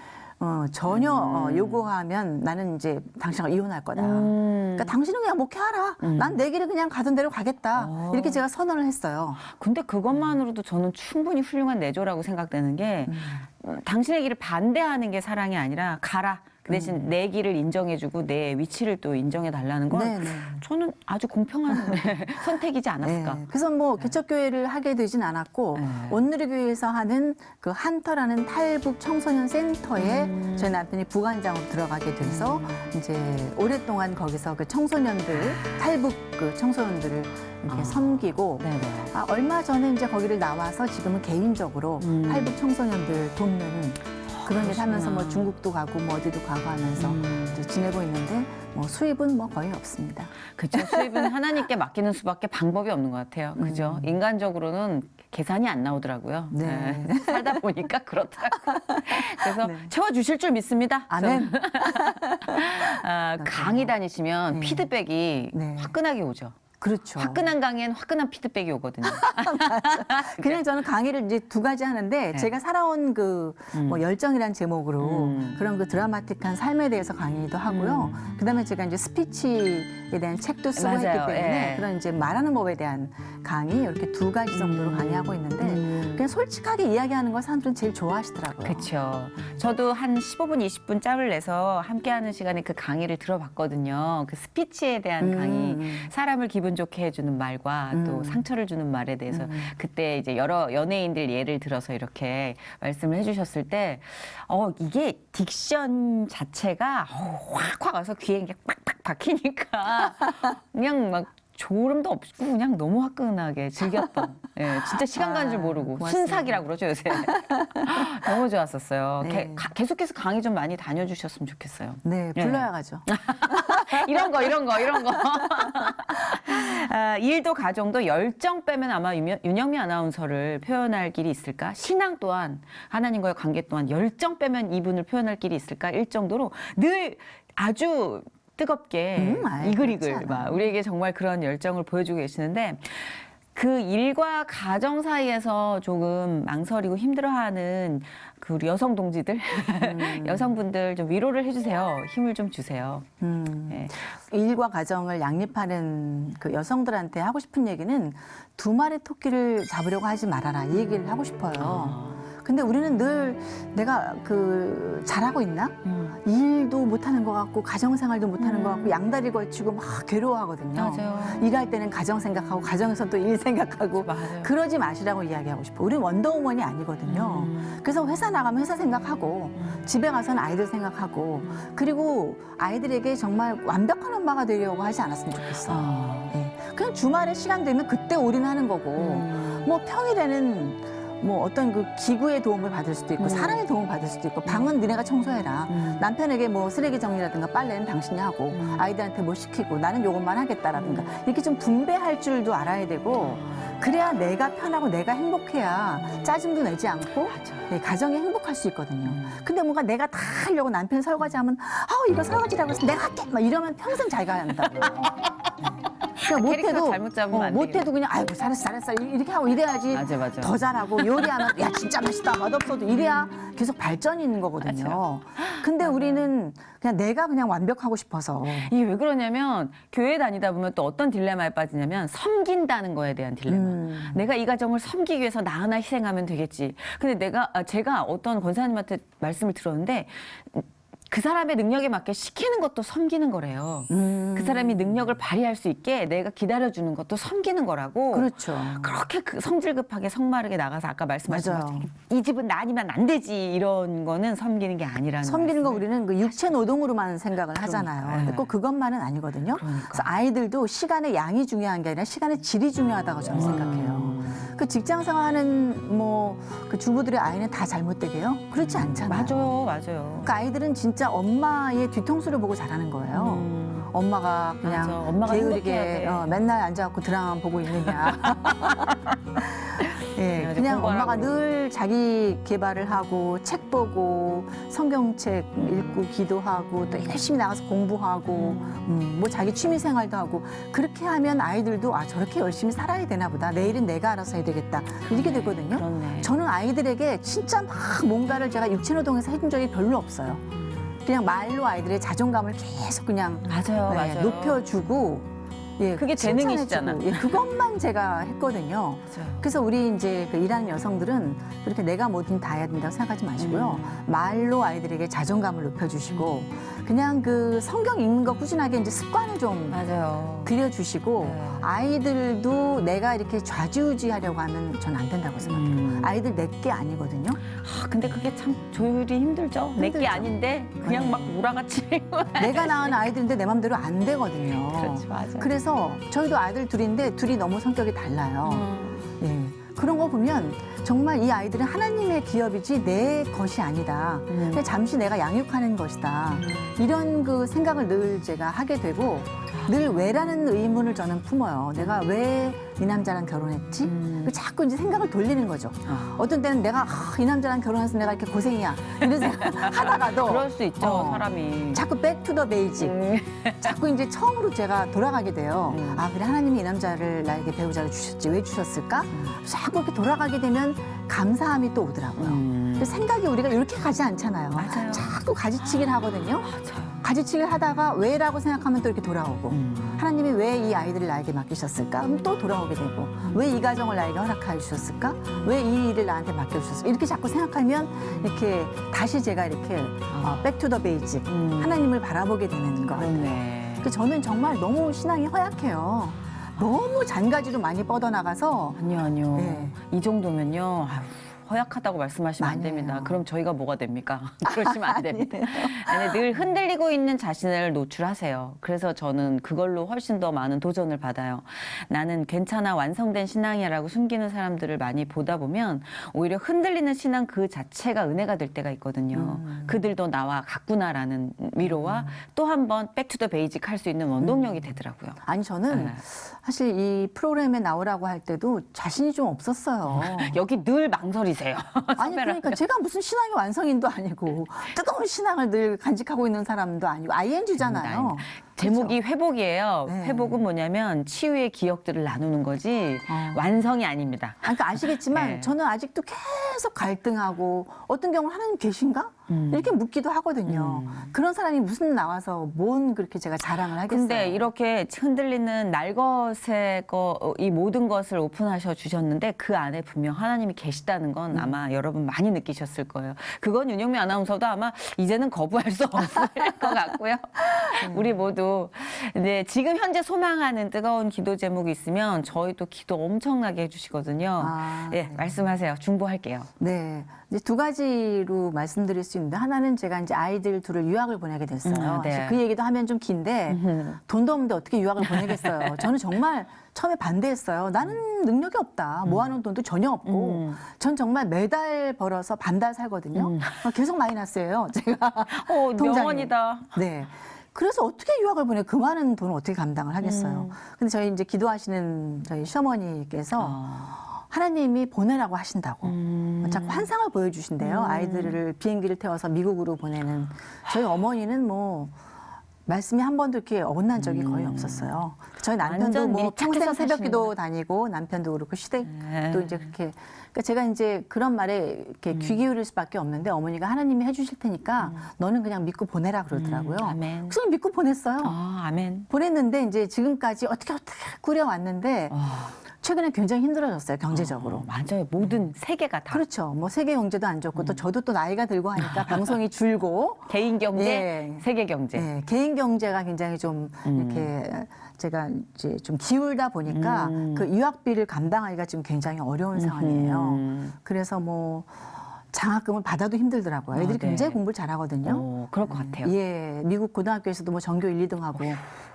전혀 요구하면 나는 이제 당신과 이혼할 거다. 그러니까 당신은 그냥 목회하라. 난 내 길을 그냥 가던 대로 가겠다. 이렇게 제가 선언을 했어요. 근데 그것만으로도 저는 충분히 훌륭한 내조라고 생각되는 게 당신의 길을 반대하는 게 사랑이 아니라 가라. 그 대신 내 길을 인정해주고 내 위치를 또 인정해달라는 건 네네. 저는 아주 공평한 선택이지 않았을까. 네. 그래서 뭐 개척교회를 하게 되진 않았고 네. 온누리교회에서 하는 그 한터라는 탈북 청소년 센터에 저희 남편이 부관장으로 들어가게 돼서 이제 오랫동안 거기서 그 청소년들 탈북 그 청소년들을 이렇게 아. 섬기고 네네. 얼마 전에 이제 거기를 나와서 지금은 개인적으로 탈북 청소년들 돕는 그런 일 하면서 뭐 중국도 가고 뭐 어디도 가고 하면서 또 지내고 있는데 뭐 수입은 뭐 거의 없습니다. 그렇죠. 수입은 하나님께 맡기는 수밖에 방법이 없는 것 같아요. 그죠? 인간적으로는 계산이 안 나오더라고요. 네. 살다 보니까 그렇더라고요. 그래서 네. 채워주실 줄 믿습니다. 아멘. 강의 다니시면 네. 피드백이 네. 화끈하게 오죠. 그렇죠. 화끈한 강의엔 화끈한 피드백이 오거든요. 그냥 저는 강의를 이제 두 가지 하는데 네. 제가 살아온 그 뭐 열정이란 제목으로 그런 그 드라마틱한 삶에 대해서 강의도 하고요. 그다음에 제가 이제 스피치에 대한 책도 쓰고 맞아요. 했기 때문에 예. 그런 이제 말하는 법에 대한 강의 이렇게 두 가지 정도로 강의하고 있는데 그냥 솔직하게 이야기하는 걸 사람들은 제일 좋아하시더라고요. 그렇죠. 저도 한 15분, 20분 짬을 내서 함께하는 시간에 그 강의를 들어봤거든요. 그 스피치에 대한 강의, 사람을 기분 좋게 해주는 말과 또 상처를 주는 말에 대해서 그때 이제 여러 연예인들 예를 들어서 이렇게 말씀을 해주셨을 때, 이게 딕션 자체가 확 와서 귀에 이게 빡빡 박히니까 그냥 막 졸음도 없고 그냥 너무 화끈하게 즐겼던. 예, 진짜 시간 가는 줄 모르고 고맙습니다. 순삭이라고 그러죠 요새. 너무 좋았었어요. 네. 계속해서 강의 좀 많이 다녀주셨으면 좋겠어요. 네, 불러야 가죠. 이런 거. 일도 가정도 열정 빼면 아마 윤영미 아나운서를 표현할 길이 있을까? 신앙 또한 하나님과의 관계 또한 열정 빼면 이분을 표현할 길이 있을까? 일 정도로 늘 아주 뜨겁게 아이, 이글이글 그렇지 않아요. 막 우리에게 정말 그런 열정을 보여주고 계시는데 그 일과 가정 사이에서 조금 망설이고 힘들어하는 그 우리 여성 동지들, 여성분들 좀 위로를 해주세요. 힘을 좀 주세요. 네. 일과 가정을 양립하는 그 여성들한테 하고 싶은 얘기는 두 마리 토끼를 잡으려고 하지 말아라 이 얘기를 하고 싶어요. 근데 우리는 늘 내가 그 잘하고 있나? 일도 못하는 것 같고 가정생활도 못하는 것 같고 양다리 걸치고 막 괴로워하거든요. 맞아요. 일할 때는 가정 생각하고 가정에서 또 일 생각하고 맞아요. 그러지 마시라고 이야기하고 싶어. 우리는 원더우먼이 아니거든요. 그래서 회사 나가면 회사 생각하고 집에 가서는 아이들 생각하고 그리고 아이들에게 정말 완벽한 엄마가 되려고 하지 않았으면 좋겠어. 네. 그냥 주말에 시간 되면 그때 올인하는 거고 뭐 평일에는 뭐 어떤 그 기구의 도움을 받을 수도 있고 사람의 도움을 받을 수도 있고 방은 너네가 청소해라. 남편에게 뭐 쓰레기 정리라든가 빨래는 당신이 하고 아이들한테 뭐 시키고 나는 요것만 하겠다라든가 이렇게 좀 분배할 줄도 알아야 되고 그래야 내가 편하고 내가 행복해야 짜증도 내지 않고 네, 가정이 행복할 수 있거든요. 근데 뭔가 내가 다 하려고 남편 설거지하면 이거 설거지라고 해서 내가 할게 막 이러면 평생 잘 가야 한다고요. 그냥 캐릭터 못해도 잘못 잡으면 안 못해도 그냥 아이고 잘했어 이렇게 하고 이래야지 맞아. 더 잘하고 요리하면 야 진짜 맛있다 맛없어도 이래야 계속 발전이 있는 거거든요. 근데 우리는 그냥 내가 그냥 완벽하고 싶어서 이게 왜 그러냐면 교회 다니다 보면 또 어떤 딜레마에 빠지냐면 섬긴다는 거에 대한 딜레마. 내가 이 가정을 섬기기 위해서 나 하나 희생하면 되겠지. 근데 제가 어떤 권사님한테 말씀을 들었는데 그 사람의 능력에 맞게 시키는 것도 섬기는 거래요. 그 사람이 능력을 발휘할 수 있게 내가 기다려주는 것도 섬기는 거라고. 그렇죠. 그렇게 성질급하게 성마르게 나가서 아까 말씀하신 맞아요. 것처럼 이 집은 나 아니면 안 되지 이런 거는 섬기는 게 아니라는 섬기는 거 말씀을. 우리는 그 육체 노동으로만 생각을 하잖아요. 근데 꼭 그것만은 아니거든요. 그래서 아이들도 시간의 양이 중요한 게 아니라 시간의 질이 중요하다고 저는 생각해요. 그 직장 생활하는 뭐 그 주부들의 아이는 다 잘못되게요? 그렇지 않잖아요. 맞아요. 그 아이들은 진짜 엄마의 뒤통수를 보고 자라는 거예요. 엄마가 그냥 맞아. 엄마가 행복해야 게으르게 돼. 맨날 앉아갖고 드라마만 보고 있느냐. 예, 맞아, 그냥 공부하라고. 엄마가 늘 자기 개발을 하고 책 보고 성경책 읽고 기도하고 또 열심히 나가서 공부하고 뭐 자기 취미 생활도 하고 그렇게 하면 아이들도 저렇게 열심히 살아야 되나 보다. 내일은 내가 알아서 해야 되겠다. 이렇게 되거든요. 그렇네. 저는 아이들에게 진짜 막 뭔가를 제가 육체노동에서 해준 적이 별로 없어요. 그냥 말로 아이들의 자존감을 계속 그냥 맞아요. 네, 맞아요. 높여주고 예, 그게 칭찬해주고, 재능이시잖아. 예, 그것만 제가 했거든요. 맞아요. 그래서 우리 이제 그 일하는 여성들은 그렇게 내가 뭐든 다 해야 된다고 생각하지 마시고요. 말로 아이들에게 자존감을 높여주시고 그냥 그 성경 읽는 거 꾸준하게 이제 습관을 좀 맞아요. 들여주시고 네. 아이들도 내가 이렇게 좌지우지하려고 하면 저는 안 된다고 생각해요. 아이들 내게 아니거든요. 근데 그게 참 조율이 힘들죠. 내게 힘들죠. 아닌데 그냥 막 몰아가치. 내가 낳은 아이들인데 내 맘대로 안 되거든요. 그렇지, 맞아. 그래서 그래서 저희도 아들 둘인데 둘이 너무 성격이 달라요. 예. 그런 거 보면 정말 이 아이들은 하나님의 기업이지 내 것이 아니다. 그냥 잠시 내가 양육하는 것이다. 이런 그 생각을 늘 제가 하게 되고 늘 왜라는 의문을 저는 품어요. 내가 왜 이 남자랑 결혼했지? 자꾸 이제 생각을 돌리는 거죠. 어떤 때는 내가 이 남자랑 결혼해서 내가 이렇게 고생이야. 이런 생각 하다가도 그럴 수 있죠, 사람이. 자꾸 백투더 베이직. 자꾸 이제 처음으로 제가 돌아가게 돼요. 아, 그래 하나님이 이 남자를 나에게 배우자로 주셨지. 왜 주셨을까? 자꾸 이렇게 돌아가게 되면 감사함이 또 오더라고요. 근데 생각이 우리가 이렇게 가지 않잖아요. 맞아요. 자꾸 가지치기를 하거든요. 맞아요. 가지치기를 하다가 왜라고 생각하면 또 이렇게 돌아오고 하나님이 왜 이 아이들을 나에게 맡기셨을까? 그럼 또 돌아오게 되고 왜 이 가정을 나에게 허락해 주셨을까? 왜 이 일을 나한테 맡겨주셨을까? 이렇게 자꾸 생각하면 이렇게 다시 제가 이렇게 백투더 베이직 하나님을 바라보게 되는 것 같아요. 그렇네. 그래서 저는 정말 너무 신앙이 허약해요. 너무 잔가지로 많이 뻗어나가서 아니요. 네. 이 정도면요. 아유, 허약하다고 말씀하시면 안 아니에요. 됩니다. 그럼 저희가 뭐가 됩니까? 그러시면 안 됩니다. 아니, 늘 흔들리고 있는 자신을 노출하세요. 그래서 저는 그걸로 훨씬 더 많은 도전을 받아요. 나는 괜찮아 완성된 신앙이라고 숨기는 사람들을 많이 보다 보면 오히려 흔들리는 신앙 그 자체가 은혜가 될 때가 있거든요. 그들도 나와 같구나라는 위로와 또 한 번 백투더 베이직 할 수 있는 원동력이 되더라고요. 아니 저는 네. 사실 이 프로그램에 나오라고 할 때도 자신이 좀 없었어요. 여기 늘 망설이세요. 아니 그러니까 제가 무슨 신앙의 완성인도 아니고 뜨거운 신앙을 늘 간직하고 있는 사람도 아니고 ING잖아요. 제목이 회복이에요. 네. 회복은 뭐냐면 치유의 기억들을 나누는 거지 완성이 아닙니다. 그러니까 아시겠지만 네. 저는 아직도 계속 갈등하고 어떤 경우는 하나님 계신가? 이렇게 묻기도 하거든요. 그런 사람이 무슨 나와서 뭔 그렇게 제가 자랑을 하겠어요. 근데 이렇게 흔들리는 날것의 이 모든 것을 오픈하셔 주셨는데 그 안에 분명 하나님이 계시다는 건 아마 여러분 많이 느끼셨을 거예요. 그건 윤영미 아나운서도 아마 이제는 거부할 수 없을 것 같고요. 우리 모두 이제 지금 현재 소망하는 뜨거운 기도 제목이 있으면 저희도 기도 엄청나게 해주시거든요. 네, 말씀하세요. 중보할게요. 네. 이제 두 가지로 말씀드릴 수 있는데 하나는 제가 이제 아이들 둘을 유학을 보내게 됐어요. 네. 사실 그 얘기도 하면 좀 긴데 돈도 없는데 어떻게 유학을 보내겠어요. 저는 정말 처음에 반대했어요. 나는 능력이 없다. 모아놓은 돈도 전혀 없고 전 정말 매달 벌어서 반달 살거든요. 계속 마이너스예요. 제가 통장에. 명언이다. 네. 그래서 어떻게 유학을 보내? 그 많은 돈을 어떻게 감당을 하겠어요. 근데 저희 이제 기도하시는 저희 시어머니께서 하나님이 보내라고 하신다고 자꾸 환상을 보여주신대요. 아이들을 비행기를 태워서 미국으로 보내는. 저희 어머니는 뭐 말씀이 한 번도 이렇게 어긋난 적이 거의 없었어요. 저희 남편도 완전 뭐 밀착해서 평생 새벽기도 사시는구나. 다니고 남편도 그렇고 시댁도 이제 그렇게. 그러니까 제가 이제 그런 말에 이렇게 귀 기울일 수밖에 없는데 어머니가 하나님이 해주실 테니까 너는 그냥 믿고 보내라 그러더라고요. 아멘. 그래서 믿고 보냈어요. 아멘. 보냈는데 이제 지금까지 어떻게 꾸려왔는데 최근에 굉장히 힘들어졌어요, 경제적으로. 맞아요. 모든 세계가 다. 그렇죠. 뭐 세계 경제도 안 좋고 또 저도 또 나이가 들고 하니까 방송이 줄고 개인 경제, 예. 세계 경제. 예, 개인 경제가 굉장히 좀 이렇게 제가 이제 좀 기울다 보니까 그 유학비를 감당하기가 지금 굉장히 어려운 상황이에요. 그래서 뭐 장학금을 받아도 힘들더라고요. 애들이 네. 굉장히 공부를 잘하거든요. 그럴 것 같아요. 예, 미국 고등학교에서도 뭐 전교 1, 2등 하고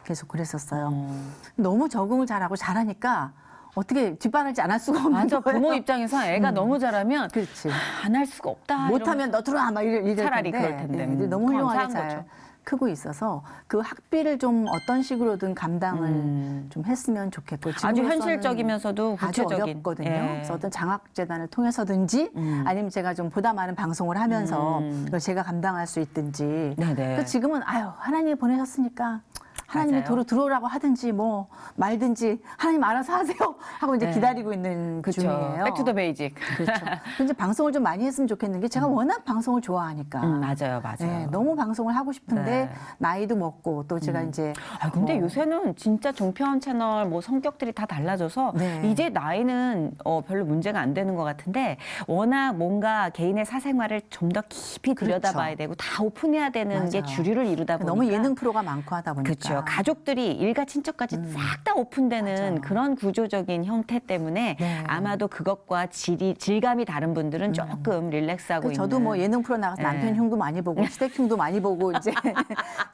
계속 그랬었어요. 너무 적응을 잘하고 잘하니까 어떻게 뒷바라지 안 할 수가 없는 맞아. 거예요. 부모 입장에서 애가 너무 잘하면 그렇지. 안 할 수가 없다. 못하면 너 들어와 막 이럴 차라리 텐데, 그럴 텐데. 애들이 너무 훌륭하게 감사한 잘 거죠. 크고 있어서 그 학비를 좀 어떤 식으로든 감당을 좀 했으면 좋겠고 아주 지금으로서는 현실적이면서도 아주 구체적인. 어렵거든요. 예. 그래서 어떤 장학재단을 통해서든지 아니면 제가 좀 보다 많은 방송을 하면서 이걸 제가 감당할 수 있든지. 네네. 그러니까 지금은 아유 하나님이 보내셨으니까 하나님이 맞아요. 도로 들어오라고 하든지 뭐 말든지 하나님 알아서 하세요 하고 이제 네. 기다리고 있는 중이에요. 백투더 베이직. 그렇죠. 근데 방송을 좀 많이 했으면 좋겠는 게 제가 워낙 방송을 좋아하니까. 맞아요. 네, 너무 방송을 하고 싶은데 네. 나이도 먹고 또 제가 이제 근데 뭐 요새는 진짜 종편 채널 뭐 성격들이 다 달라져서 네. 이제 나이는 별로 문제가 안 되는 것 같은데 워낙 뭔가 개인의 사생활을 좀 더 깊이 그렇죠. 들여다봐야 되고 다 오픈해야 되는 게 맞아요. 주류를 이루다 보니까 너무 예능 프로가 많고 하다 보니까. 그렇죠. 가족들이 일가 친척까지 싹 다 오픈되는 맞아요. 그런 구조적인 형태 때문에 네. 아마도 그것과 질감이 다른 분들은 조금 릴렉스하고 있는. 저도 뭐 예능 프로 나가서 네. 남편 흉도 많이 보고 시댁 흉도 많이 보고 이제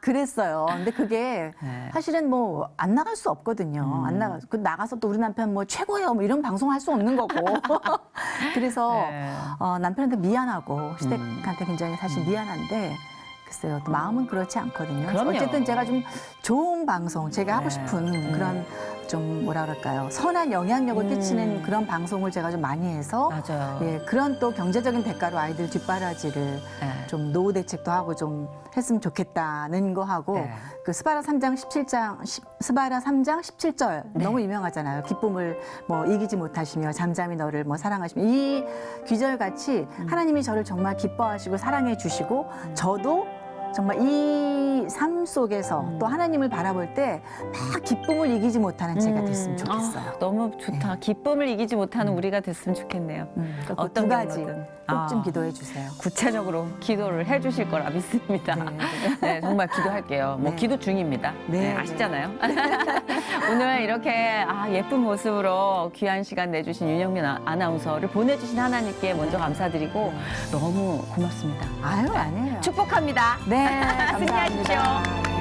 그랬어요. 근데 그게 네. 사실은 뭐 안 나갈 수 없거든요. 안 나가. 그 나가서 또 우리 남편 뭐 최고예요. 뭐 이런 방송 할 수 없는 거고. 그래서 네. 남편한테 미안하고 시댁한테 굉장히 사실 미안한데 글쎄요. 또 마음은 그렇지 않거든요. 그럼요. 어쨌든 제가 좀 좋은 방송, 제가 하고 네. 싶은 그런 좀 뭐라 그럴까요? 선한 영향력을 끼치는 그런 방송을 제가 좀 많이 해서 맞아요. 예, 그런 또 경제적인 대가로 아이들 뒷바라지를 네. 좀 노후 대책도 하고 좀 했으면 좋겠다는 거 하고 네. 그 스바라 3장 17절 네. 너무 유명하잖아요. 기쁨을 뭐 이기지 못하시며 잠잠히 너를 뭐 사랑하시며 이 귀절 같이 하나님이 저를 정말 기뻐하시고 사랑해 주시고 저도 정말 이 삶 속에서 또 하나님을 바라볼 때 막 기쁨을 이기지 못하는 제가 됐으면 좋겠어요. 아, 너무 좋다. 기쁨을 이기지 못하는 우리가 됐으면 좋겠네요. 그러니까 그 어떤 두 가지 경우든. 꼭 좀 아. 기도해 주세요. 구체적으로 기도를 해주실 거라 믿습니다. 네, 정말 기도할게요. 뭐 네. 기도 중입니다. 네, 네, 아시잖아요. 오늘 이렇게 예쁜 모습으로 귀한 시간 내주신 윤영민 아나운서를 보내주신 하나님께 먼저 감사드리고 너무 고맙습니다. 아유 아니에요. 축복합니다. 네, 승리하십시오. 감사합니다.